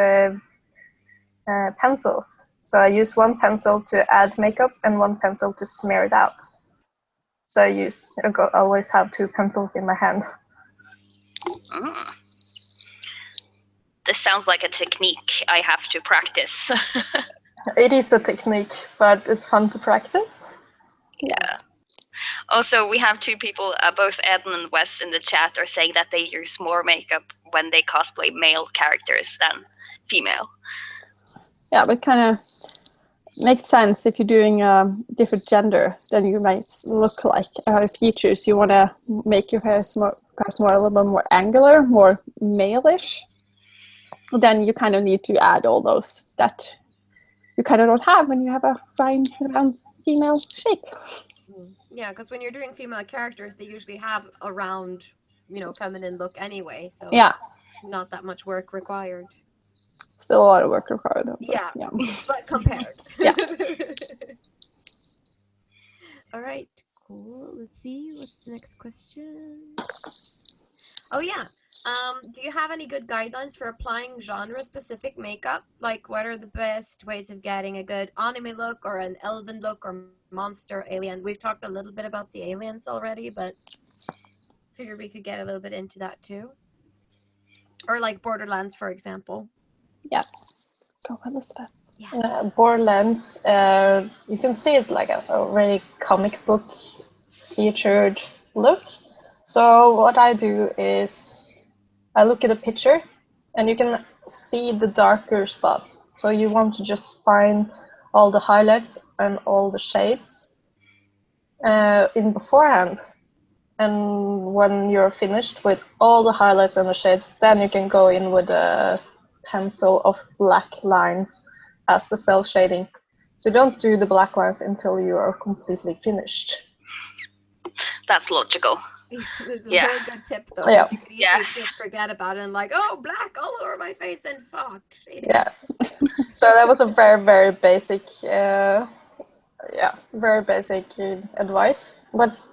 pencils. So I use one pencil to add makeup and one pencil to smear it out. So I always have two pencils in my hand. This sounds like a technique I have to practice. It is a technique, but it's fun to practice. Yeah. Also, we have two people, both Ed and Wes in the chat, are saying that they use more makeup when they cosplay male characters than female. Yeah, but kind of makes sense if you're doing a different gender, then you might look like features. You want to make your hair perhaps a little bit more angular, more male-ish. Then you kind of need to add all those that you kind of don't have when you have a fine, round female shape. Yeah, because when you're doing female characters, they usually have a round, feminine look anyway. So not that much work required. Still a lot of work required though. But compared. Yeah. All right, cool. Let's see. What's the next question? Oh, yeah. Do you have any good guidelines for applying genre-specific makeup? Like, what are the best ways of getting a good anime look or an elven look or monster alien? We've talked a little bit about the aliens already, but figured we could get a little bit into that too. Or like Borderlands, for example. Yeah. Go ahead, Elizabeth. Yeah. Borderlands, you can see it's like a really comic book featured look. So what I do is I look at a picture and you can see the darker spots. So you want to just find all the highlights and all the shades in beforehand. And when you're finished with all the highlights and the shades, then you can go in with a pencil of black lines as the cell shading. So don't do the black lines until you are completely finished. That's logical. It's a very good tip, though. Yeah. You could easily just forget about it and black all over my face and fuck. Shading. Yeah. So that was a very, very basic, advice. But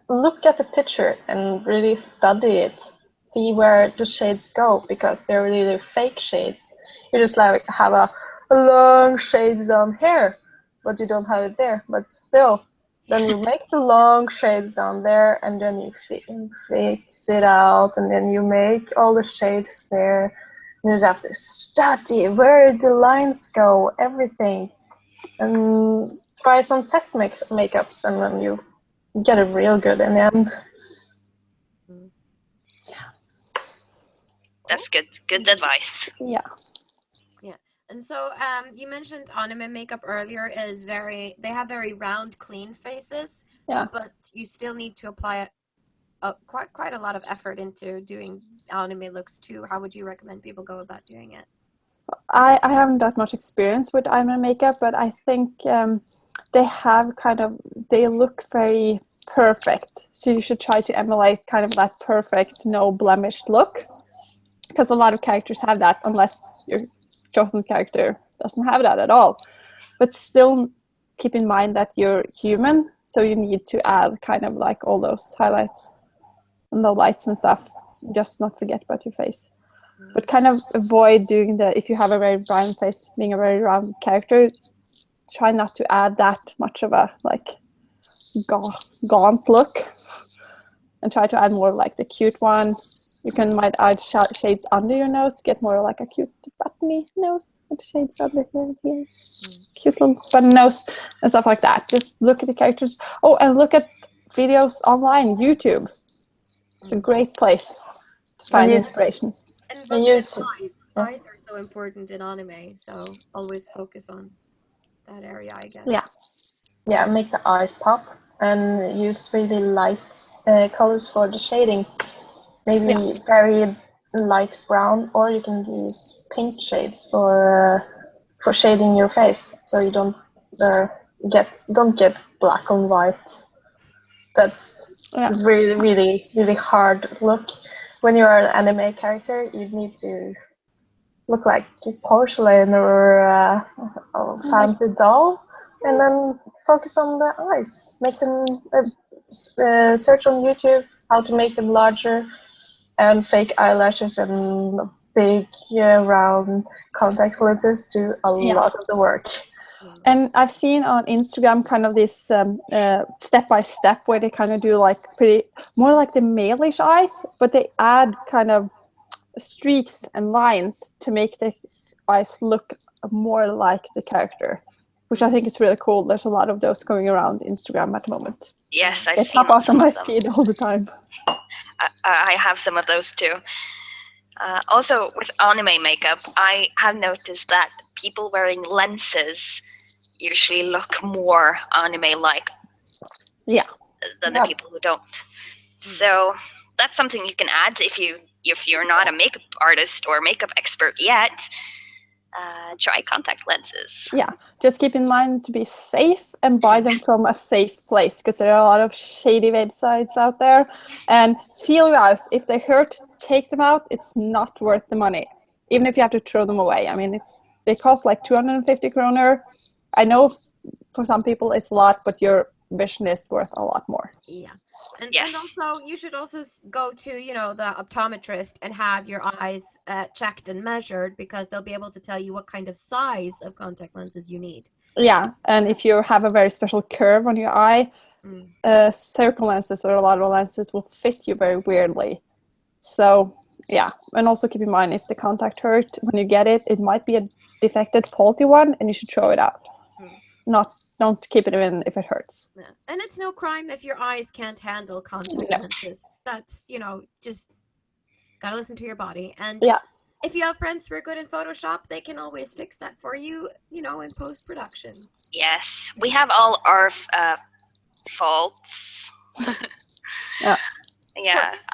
look at the picture and really study it. See where the shades go, because they're really fake shades. You just have a long shade down here, but you don't have it there. But still, Then you make the long shades down there, and then you fix it out, and then you make all the shades there. You just have to study where the lines go, everything, and try some test makeups, and then you get it real good in the end. That's good advice. Yeah. And so you mentioned anime makeup earlier they have very round, clean faces. Yeah. But you still need to apply quite a lot of effort into doing anime looks too. How would you recommend people go about doing it? I haven't that much experience with anime makeup, but I think they look very perfect. So you should try to emulate kind of that perfect, no blemished look. Because a lot of characters have that, unless your chosen character doesn't have that at all. But still keep in mind that you're human, so you need to add kind of like all those highlights and the lights and stuff. Just not forget about your face. But kind of avoid doing if you have a very round face, being a very round character, try not to add that much of a like gaunt look, and try to add more like the cute one. You might add shades under your nose, get more like a cute buttony nose with shades under here. Cute little button nose and stuff like that. Just look at the characters. Oh, and look at videos online, YouTube. It's a great place to find inspiration. And eyes are so important in anime, so always focus on that area, I guess. Yeah, make the eyes pop and use really light colors for the shading. Maybe very light brown, or you can use pink shades for shading your face, so you don't get black on white. That's really, really, really hard look. When you are an anime character, you need to look like porcelain or a fancy doll, and then focus on the eyes. Make them search on YouTube how to make them larger, and fake eyelashes and big round contact lenses do a lot of the work. And I've seen on Instagram kind of this step-by-step where they kind of do like more like the male-ish eyes, but they add kind of streaks and lines to make the eyes look more like the character, which I think is really cool. There's a lot of those going around Instagram at the moment. Yes, They pop out on my feed all the time. I have some of those too. Also, with anime makeup, I have noticed that people wearing lenses usually look more anime-like than the people who don't. So that's something you can add if you're not a makeup artist or makeup expert yet. Try contact lenses. Yeah, just keep in mind to be safe and buy them from a safe place, because there are a lot of shady websites out there. And feel your eyes. If they hurt, take them out. It's not worth the money, even if you have to throw them away. I mean, they cost like 250 kroner. I know for some people it's a lot, but your vision is worth a lot more. Yeah. And also, you should also go to, the optometrist and have your eyes checked and measured, because they'll be able to tell you what kind of size of contact lenses you need. Yeah, and if you have a very special curve on your eye, circle lenses or a lot of lenses will fit you very weirdly. So, yeah, and also keep in mind, if the contact hurt when you get it, it might be a defective, faulty one, and you should throw it out. Don't keep it in if it hurts. Yeah. And it's no crime if your eyes can't handle contact lenses. That's, just gotta listen to your body. And if you have friends who are good in Photoshop, they can always fix that for you, in post-production. Yes, we have all our faults. Yeah. Quirks.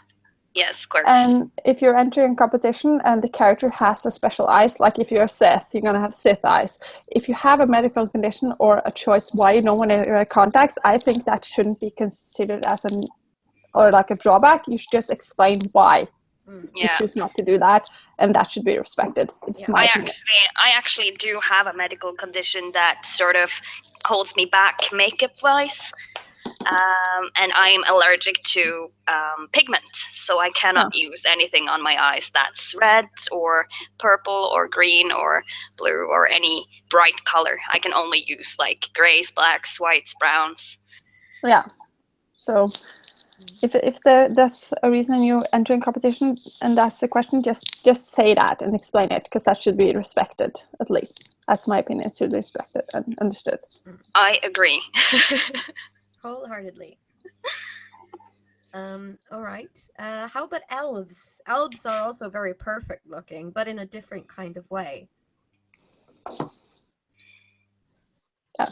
Yes, quirks. And if you're entering competition and the character has a special eyes, like if you're a Sith, you're going to have Sith eyes. If you have a medical condition or a choice why you don't want to wear contacts, I think that shouldn't be considered as a drawback. You should just explain why you choose not to do that, and that should be respected. I actually do have a medical condition that sort of holds me back makeup-wise. And I'm allergic to pigment, so I cannot use anything on my eyes that's red or purple or green or blue or any bright color. I can only use like grays, blacks, whites, browns. Yeah. So if that's a reason you're entering competition and that's the question, just say that and explain it, because that should be respected, at least. That's my opinion. It should be respected and understood. I agree. Wholeheartedly. All right. How about elves? Elves are also very perfect looking, but in a different kind of way.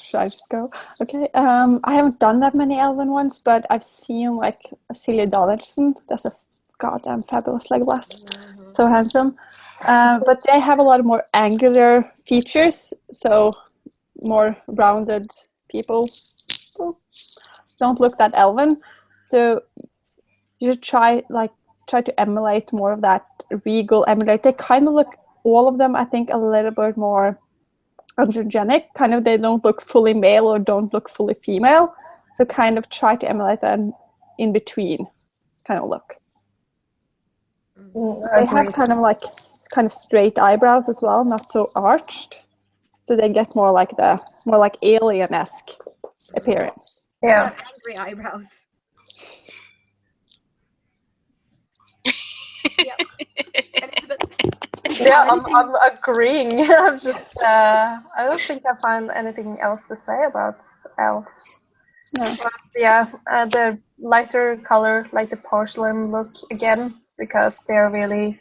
Should I just go? Okay. I haven't done that many elven ones, but I've seen like Celia Donaldson. That's a goddamn fabulous Legolas. So handsome. But they have a lot of more angular features, so more rounded people don't look that elven. So you should try to emulate more of that regal emulate. They kind of look, all of them, I think, a little bit more androgenic. Kind of, they don't look fully male or don't look fully female. So kind of try to emulate that in between kind of look. They have kind of straight eyebrows as well, not so arched. So they get more like alien-esque appearance. Yeah. Sort of angry eyebrows. Yeah. Elizabeth, Yeah, I'm agreeing. I'm just, I don't think I find anything else to say about elves. No. But yeah, the lighter color, like the porcelain look again, because they're really,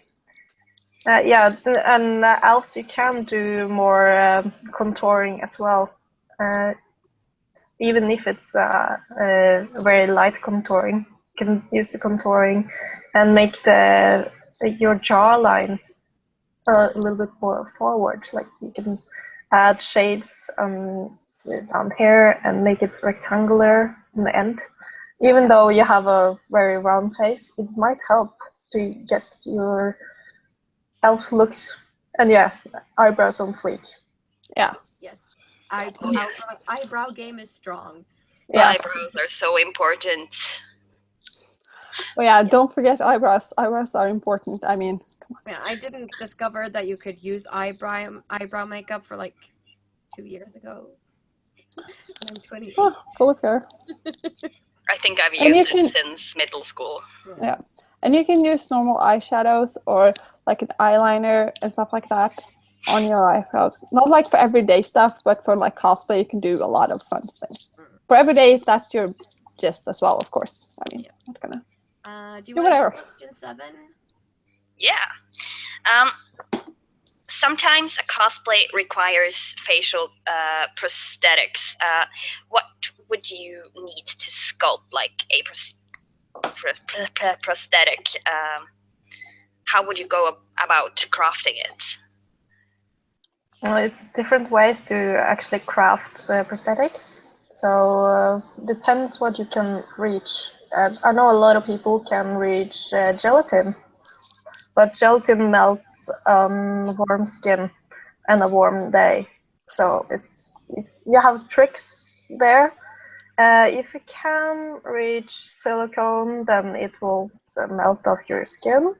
and elves you can do more contouring as well, even if it's very light contouring. You can use the contouring and make your jawline a little bit more forward. Like you can add shades down here and make it rectangular in the end. Even though you have a very round face, it might help to get your elf looks and eyebrows on fleek. Yeah. yes. Eyebrow game is strong. Yeah. Eyebrows are so important. Well, yeah, don't forget eyebrows. Eyebrows are important. I mean, come on. Yeah, I didn't discover that you could use eyebrow makeup for like 2 years ago. And I'm 28. Oh, full of hair. I think I've And used you it since middle school. Yeah. And you can use normal eyeshadows or like an eyeliner and stuff like that on your eyebrows. Not like for everyday stuff, but for like cosplay, you can do a lot of fun things. For everyday, if that's your gist as well, of course. I mean, not gonna Do you do want to whatever. do question 7? Yeah. Sometimes a cosplay requires facial prosthetics. What would you need to sculpt like a prosthetic? How would you go about crafting it? It's different ways to actually craft prosthetics. So depends what you can reach. I know a lot of people can reach gelatin, but gelatin melts on warm skin and a warm day. So it's you have tricks there. If you can reach silicone, then it will melt off your skin.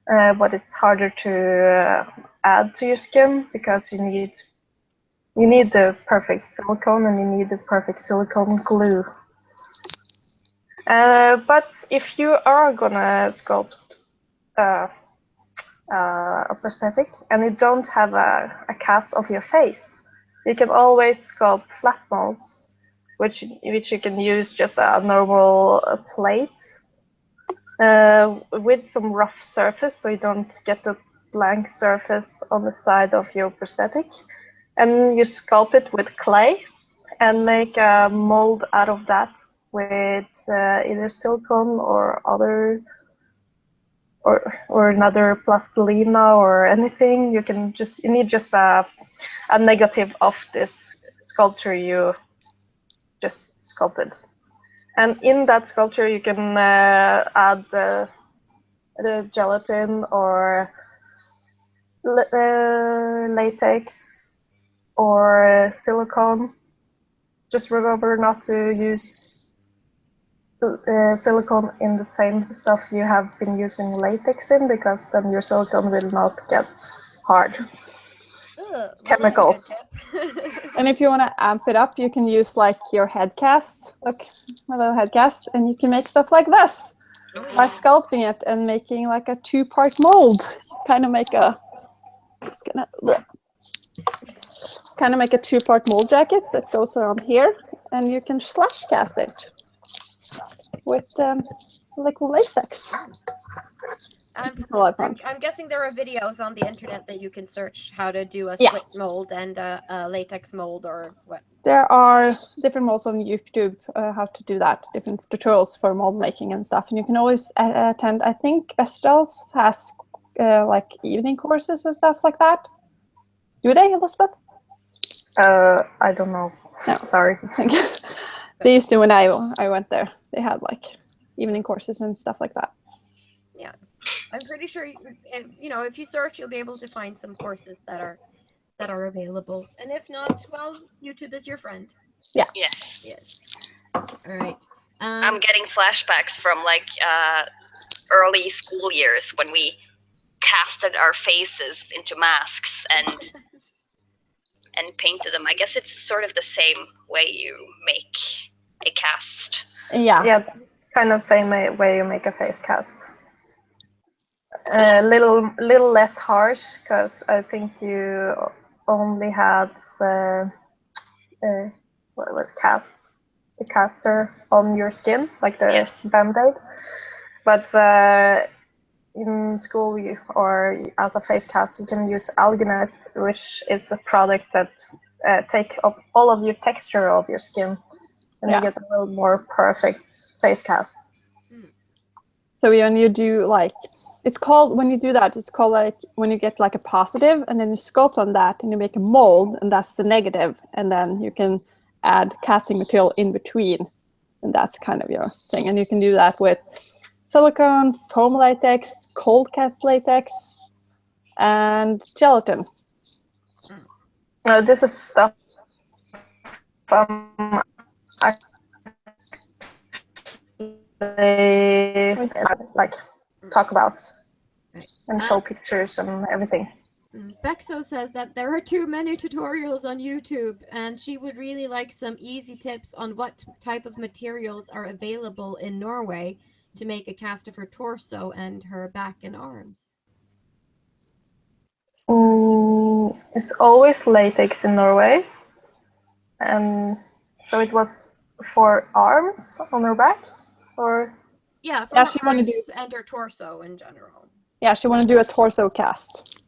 But it's harder to add to your skin because you need the perfect silicone and you need the perfect silicone glue. But if you are gonna sculpt a prosthetic and you don't have a cast of your face, you can always sculpt flat molds, which you can use just a normal plate with some rough surface, so you don't get the blank surface on the side of your prosthetic. And you sculpt it with clay and make a mold out of that with either silicone or other or another plastilina or anything. You need just a negative of this sculpture you just sculpted, and in that sculpture you can add the gelatin or latex or silicone. Just remember not to use silicone in the same stuff you have been using latex in, because then your silicone will not get hard. Well, chemicals. that's a good tip. And if you want to amp it up, you can use like your head cast, like a little head cast, and you can make stuff like this by sculpting it and making like a 2-part mold. Kind of make a, just gonna kind of make a 2-part mold jacket that goes around here, and you can slash cast it with like latex. This is a lot of fun. I'm guessing there are videos on the internet that you can search how to do a Yeah. split mold and a latex mold or what. There are different molds on YouTube how to do that, different tutorials for mold making and stuff. And you can always attend, I think Vestel's has like evening courses and stuff like that. Do they, Elizabeth? I don't know. No. Sorry. They used to when I went there. They had like evening courses and stuff like that. Yeah. I'm pretty sure, if you search, you'll be able to find some courses that are available. And if not, well, YouTube is your friend. Yeah. Yes. All right. I'm getting flashbacks from like early school years when we casted our faces into masks and painted them. I guess it's sort of the same way you make a cast. Yeah. Yeah, kind of same way you make a face cast. A little less harsh, because I think you only had the caster on your skin, like the band-aid. But in school or as a face cast, you can use alginate, which is a product that take up all of your texture of your skin, and you get a little more perfect face cast. So when you do like, it's called, when you do that, it's called like when you get like a positive and then you sculpt on that and you make a mold, and that's the negative, and then you can add casting material in between, and that's kind of your thing. And you can do that with silicone, foam latex, cold cat latex, and gelatin. This is stuff they like talk about and show pictures and everything. Bexo says that there are too many tutorials on YouTube, and she would really like some easy tips on what type of materials are available in Norway to make a cast of her torso and her back and arms. It's always latex in Norway, and so it was for arms on her back, or yeah, for she her wanted arms and her torso in general. Yeah, she want to do a torso cast.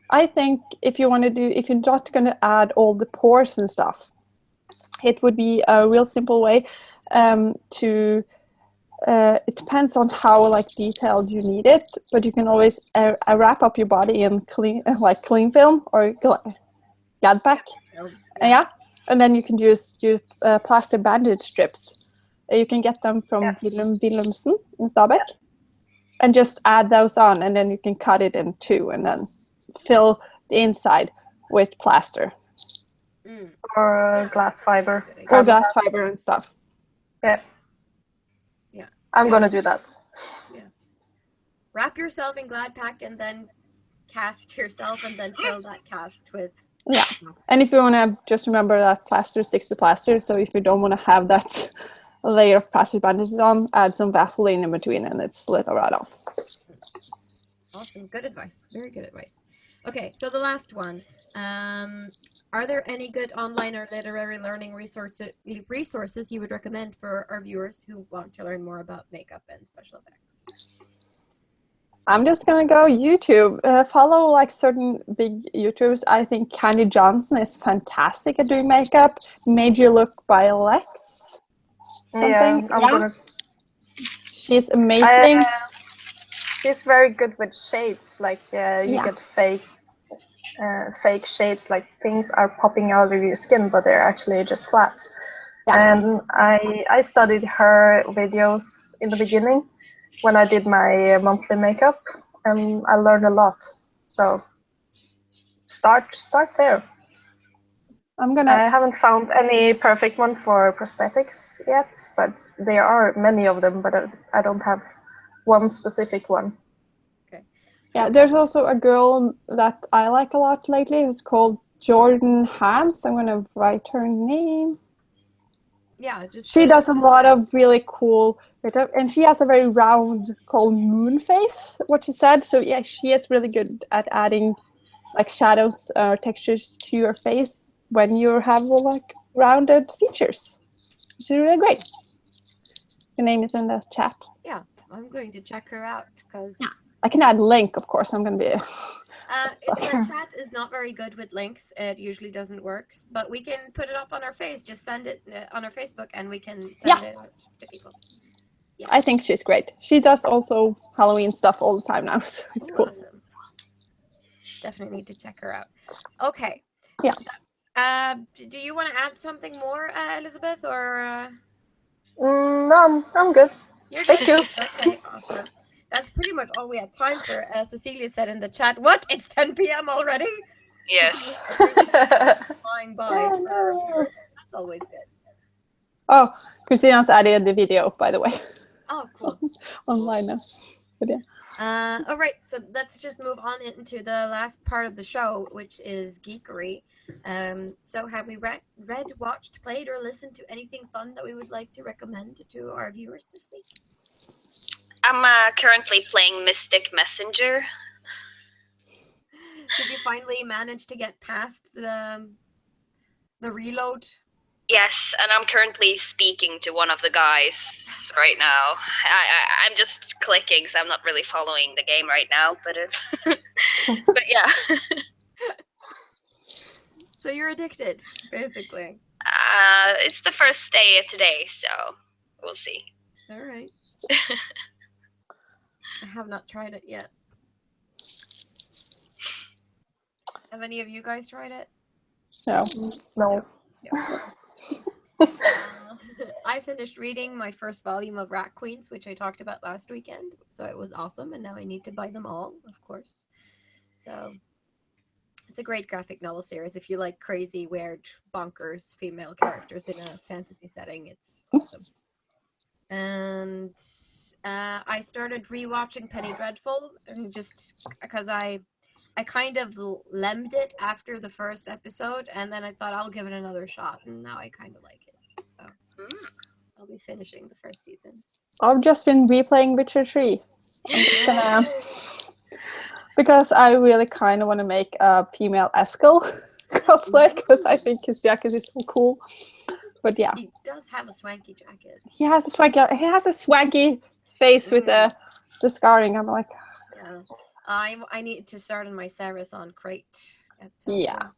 I think if you're not going to add all the pores and stuff, it would be a real simple way to. It depends on how like detailed you need it, but you can always wrap up your body in cling film or Gadpack. And then you can just use plastic bandage strips. You can get them from Wilhelmsen in Stabekk, and just add those on, and then you can cut it in two, and then fill the inside with plaster or glass fiber, or glass fiber and stuff. Yeah. I'm gonna do that. Yeah. Wrap yourself in Gladpack and then cast yourself, and then fill that cast with. Yeah. And if you want to just remember that plaster sticks to plaster, so if you don't want to have that layer of plastic bandages on, add some Vaseline in between and it's lit right off. Awesome. Good advice. Very good advice. Okay, so the last one. Are there any good online or literary learning resources you would recommend for our viewers who want to learn more about makeup and special effects? I'm just gonna go YouTube. Follow like certain big YouTubers. I think Candy Johnson is fantastic at doing makeup. Made You Look by Lex. She's amazing. She's very good with shades. Like you get fake shades, like things are popping out of your skin, but they're actually just flat. And I studied her videos in the beginning when I did my monthly makeup, and I learned a lot. So start there. I haven't found any perfect one for prosthetics yet, but there are many of them, but I don't have one specific one. Okay. Yeah, there's also a girl that I like a lot lately who's called Jordan Hans. I'm gonna write her name. Yeah, just She does a lot of really cool makeup, and she has a very round, called moon face, what she said. So yeah, she is really good at adding like shadows or textures to your face when you have like rounded features. She's really great. Her name is in the chat. Yeah, I'm going to check her out because I can add link, of course. I'm gonna be. the chat is not very good with links. It usually doesn't work, but we can put it up on our face. Just send it on our Facebook, and we can send it out to people. Yes. I think she's great. She does also Halloween stuff all the time now, so it's cool. Awesome. Definitely need to check her out. Okay. Yeah. Do you want to add something more, Elizabeth, or? No, I'm good. You're Thank you. Okay, awesome. That's pretty much all we have time for. Cecilia said in the chat, "What? It's 10 p.m. already?" Yes. Flying by. That's always good. Oh, Christina's added the video, by the way. Oh, cool. Online now. But yeah. All right, so let's just move on into the last part of the show, which is geekery. So have we read, watched, played, or listened to anything fun that we would like to recommend to our viewers this week? I'm currently playing Mystic Messenger. Did you finally manage to get past the reload? Yes, and I'm currently speaking to one of the guys right now. I'm just clicking, so I'm not really following the game right now. But but yeah. So you're addicted, basically. It's the first day today, so we'll see. All right. I have not tried it yet. Have any of you guys tried it? No. I finished reading my first volume of Rat Queens, which I talked about last weekend, so it was awesome, and now I need to buy them all, of course. So it's a great graphic novel series. If you like crazy, weird, bonkers female characters in a fantasy setting, it's awesome. And I started rewatching Penny Dreadful, and just because I kind of lemmed it after the first episode, and then I thought I'll give it another shot, and now I kind of like it. So I'll be finishing the first season. I've just been replaying Witcher 3. I'm just gonna... because I really kind of want to make a female Eskel cosplay, because I think his jacket is so cool. But yeah. He does have a swanky jacket. He has a swanky face with the scarring. I'm like... Yeah. I need to start on my Sarazan crate. Yeah.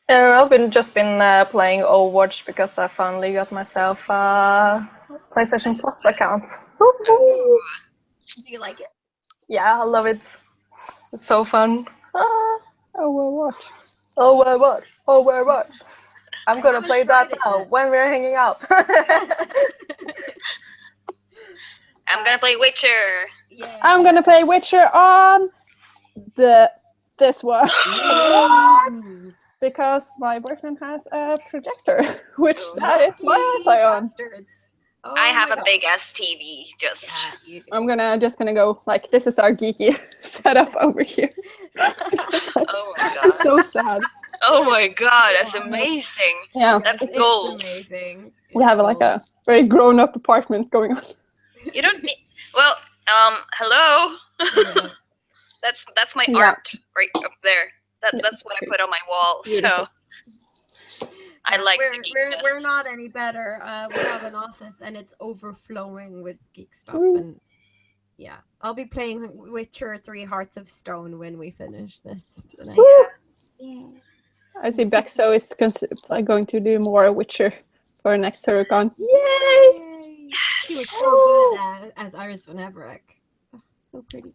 I've just been playing Overwatch because I finally got myself a PlayStation Plus account. Do you like it? Yeah, I love it. It's so fun. Overwatch. I'm gonna play that now when we're hanging out. I'm gonna play Witcher. Yeah. I'm gonna play Witcher on this one. Because my boyfriend has a projector, which that is my play on. Oh, I have a big ass TV. I'm just gonna go like, this is our geeky setup over here. Oh my god. It's so sad. Oh my god, that's amazing. Yeah, that's gold. Amazing. We have like a very grown-up apartment going on. You don't need. Well, hello. Yeah. That's my art right up there. That's what I put on my wall. Beautiful. So I like we're not any better. We have an office and it's overflowing with geek stuff. And yeah, I'll be playing Witcher 3 Hearts of Stone when we finish this tonight. Yeah. I see Bexo is going to do more Witcher for next Hurricane. Yay! She was so good as Iris Van Everett. Oh, so pretty.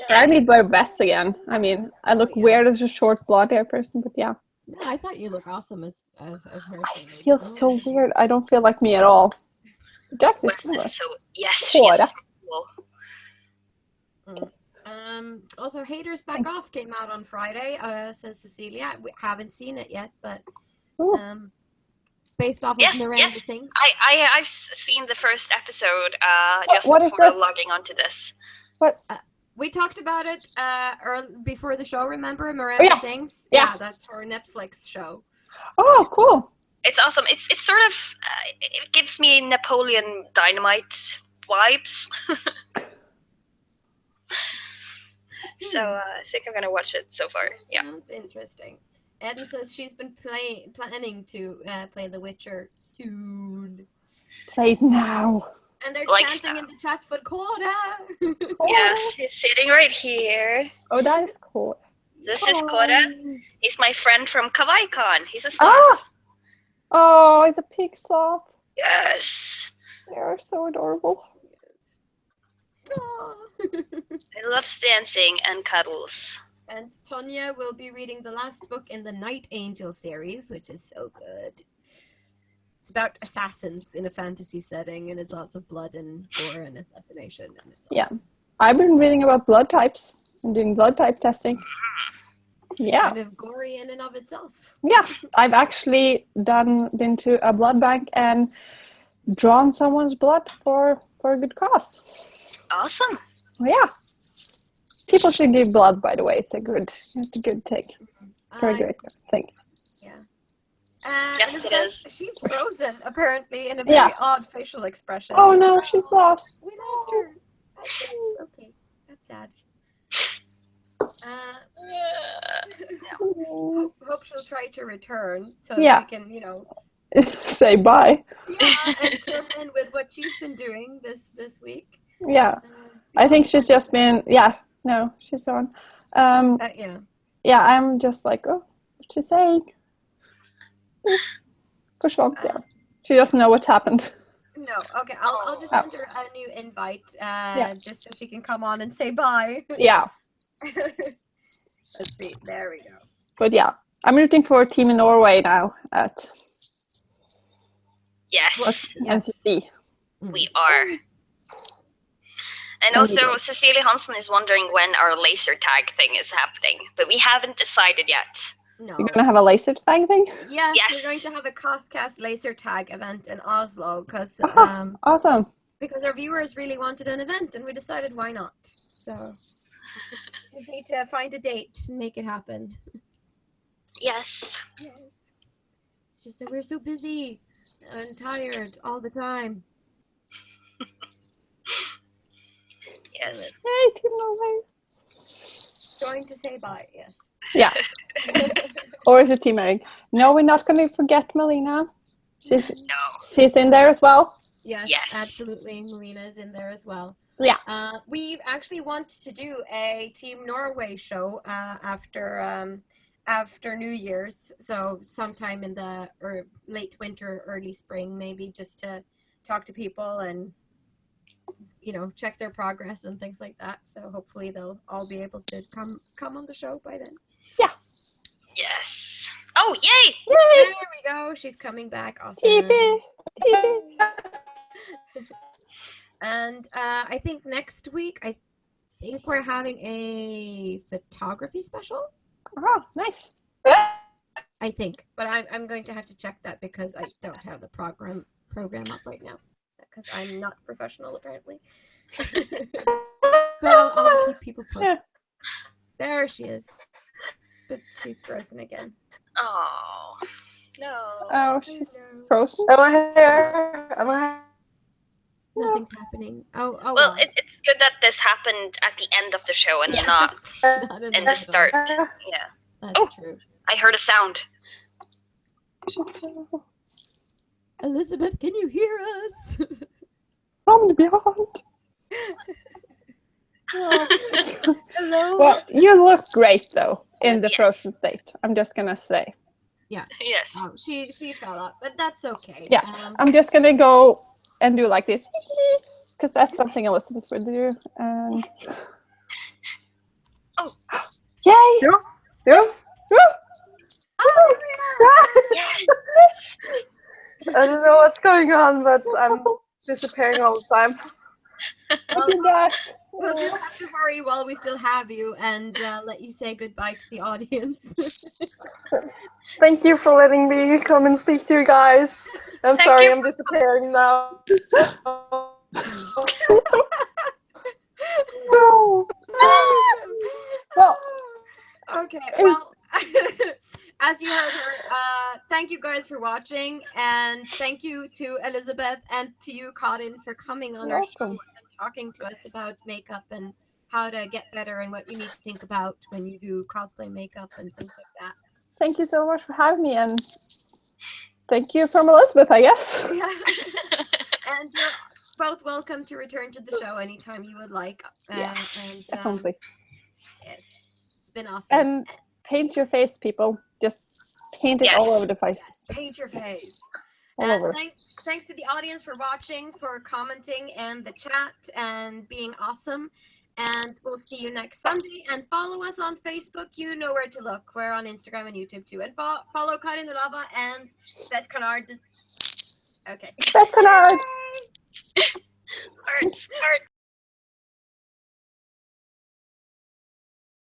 I need to wear vests again. I mean, I look weird as a short blonde hair person, but yeah. No, I thought you look awesome as her. I feel so weird. I don't feel like me at all. Jack is cool. Yes, she is so cool. Also, Haters Back Off came out on Friday, says Cecilia. We haven't seen it yet, but it's based off of Miranda Sings. I've seen the first episode just before logging onto this. What? We talked about it before the show, remember? Miranda Sings? Yeah, that's her Netflix show. Oh, cool. It's awesome. It's sort of it gives me Napoleon Dynamite vibes. So I think I'm gonna watch it so far. Yeah. Sounds interesting. Eden says she's been planning to play The Witcher soon. Say it now. And they're Like chanting in the chat for Coda. Yes, he's sitting right here. Oh, that is cool. This is Koda. He's my friend from KawaiiCon. He's a sloth. Oh, he's a pig sloth. Yes. They are so adorable. He loves dancing and cuddles. And Tonya will be reading the last book in the Night Angel series, which is so good. It's about assassins in a fantasy setting, and it's lots of blood and gore and assassination. And Yeah. I've been reading about blood types and doing blood type testing. Yeah. Kind of gory in and of itself. Yeah. I've actually been to a blood bank and drawn someone's blood for a good cause. Awesome. Yeah. People should give blood, by the way. It's a good thing. It's a very good thing. Yeah. Yes, it is. She's frozen, apparently, in a very odd facial expression. Oh no, she's lost. We lost her. Okay, that's sad. Hope she'll try to return so she can, say bye. Yeah, and fill in with what she's been doing this week. Yeah. I think she's just been, no, she's on. Yeah, I'm just like, oh, what's she saying? She doesn't know what's happened. No, okay, I'll just send her a new invite, just so she can come on and say bye. Yeah. Let's see, there we go. But yeah, I'm rooting for a team in Norway now at NCC. We are. And also, Cecilia Hansen is wondering when our laser tag thing is happening, but we haven't decided yet. No. You're gonna have a laser tag thing? Yes, we're going to have a CosCast laser tag event in Oslo because awesome. Because our viewers really wanted an event, and we decided why not. So just need to find a date and make it happen. Yes. It's just that we're so busy and tired all the time. Yes. Hey, Team Norway. Going to say bye, yes. Yeah. Or is it Team Eric? No, we're not going to forget Melina. She's in there as well. Yes, absolutely. Melina is in there as well. Yeah. We actually want to do a Team Norway show after New Year's, so sometime in the late winter, early spring, maybe, just to talk to people and check their progress and things like that. So hopefully they'll all be able to come on the show by then. Yeah. Yes. Oh, yay! There we go. She's coming back. Awesome. And I think next week, we're having a photography special. Oh, nice. I think, but I'm going to have to check that because I don't have the program up right now because I'm not professional apparently. But I'll keep people posted. There she is, but she's frozen again. Oh no! Oh, she's frozen. Am I here? Nothing's happening. Oh. Well, it's good that this happened at the end of the show and not in the start. Yeah. That's true. I heard a sound. Elizabeth, can you hear us? From the beyond. Hello. Well, you look great though in the frozen state. I'm just gonna say. Yeah. Yes. She fell out, but that's okay. Yeah. I'm just gonna go and do like this because that's something Elizabeth would do. And yay! Yeah. Oh, Yes. I don't know what's going on, but I'm disappearing all the time. We'll just have to hurry while we still have you and let you say goodbye to the audience. Thank you for letting me come and speak to you guys. I'm sorry I'm disappearing now. No. well, as you heard her, thank you guys for watching, and thank you to Elizabeth and to you, Karin, for coming on our show Welcome. and talking to us about makeup and how to get better and what you need to think about when you do cosplay makeup and things like that. Thank you so much for having me, and thank you from Elizabeth, I guess. Yeah. And you're both welcome to return to the show anytime you would like. Yes, And definitely. yes, it's been awesome. And paint your face, people. Just paint it Yes. all over the face. Paint your face. All over. Thanks to the audience for watching, for commenting in the chat, and being awesome. And we'll see you next Sunday. And follow us on Facebook. You know where to look. We're on Instagram and YouTube too. And follow Karin Olava and Bettcanard. Okay. Bettcanard! Art.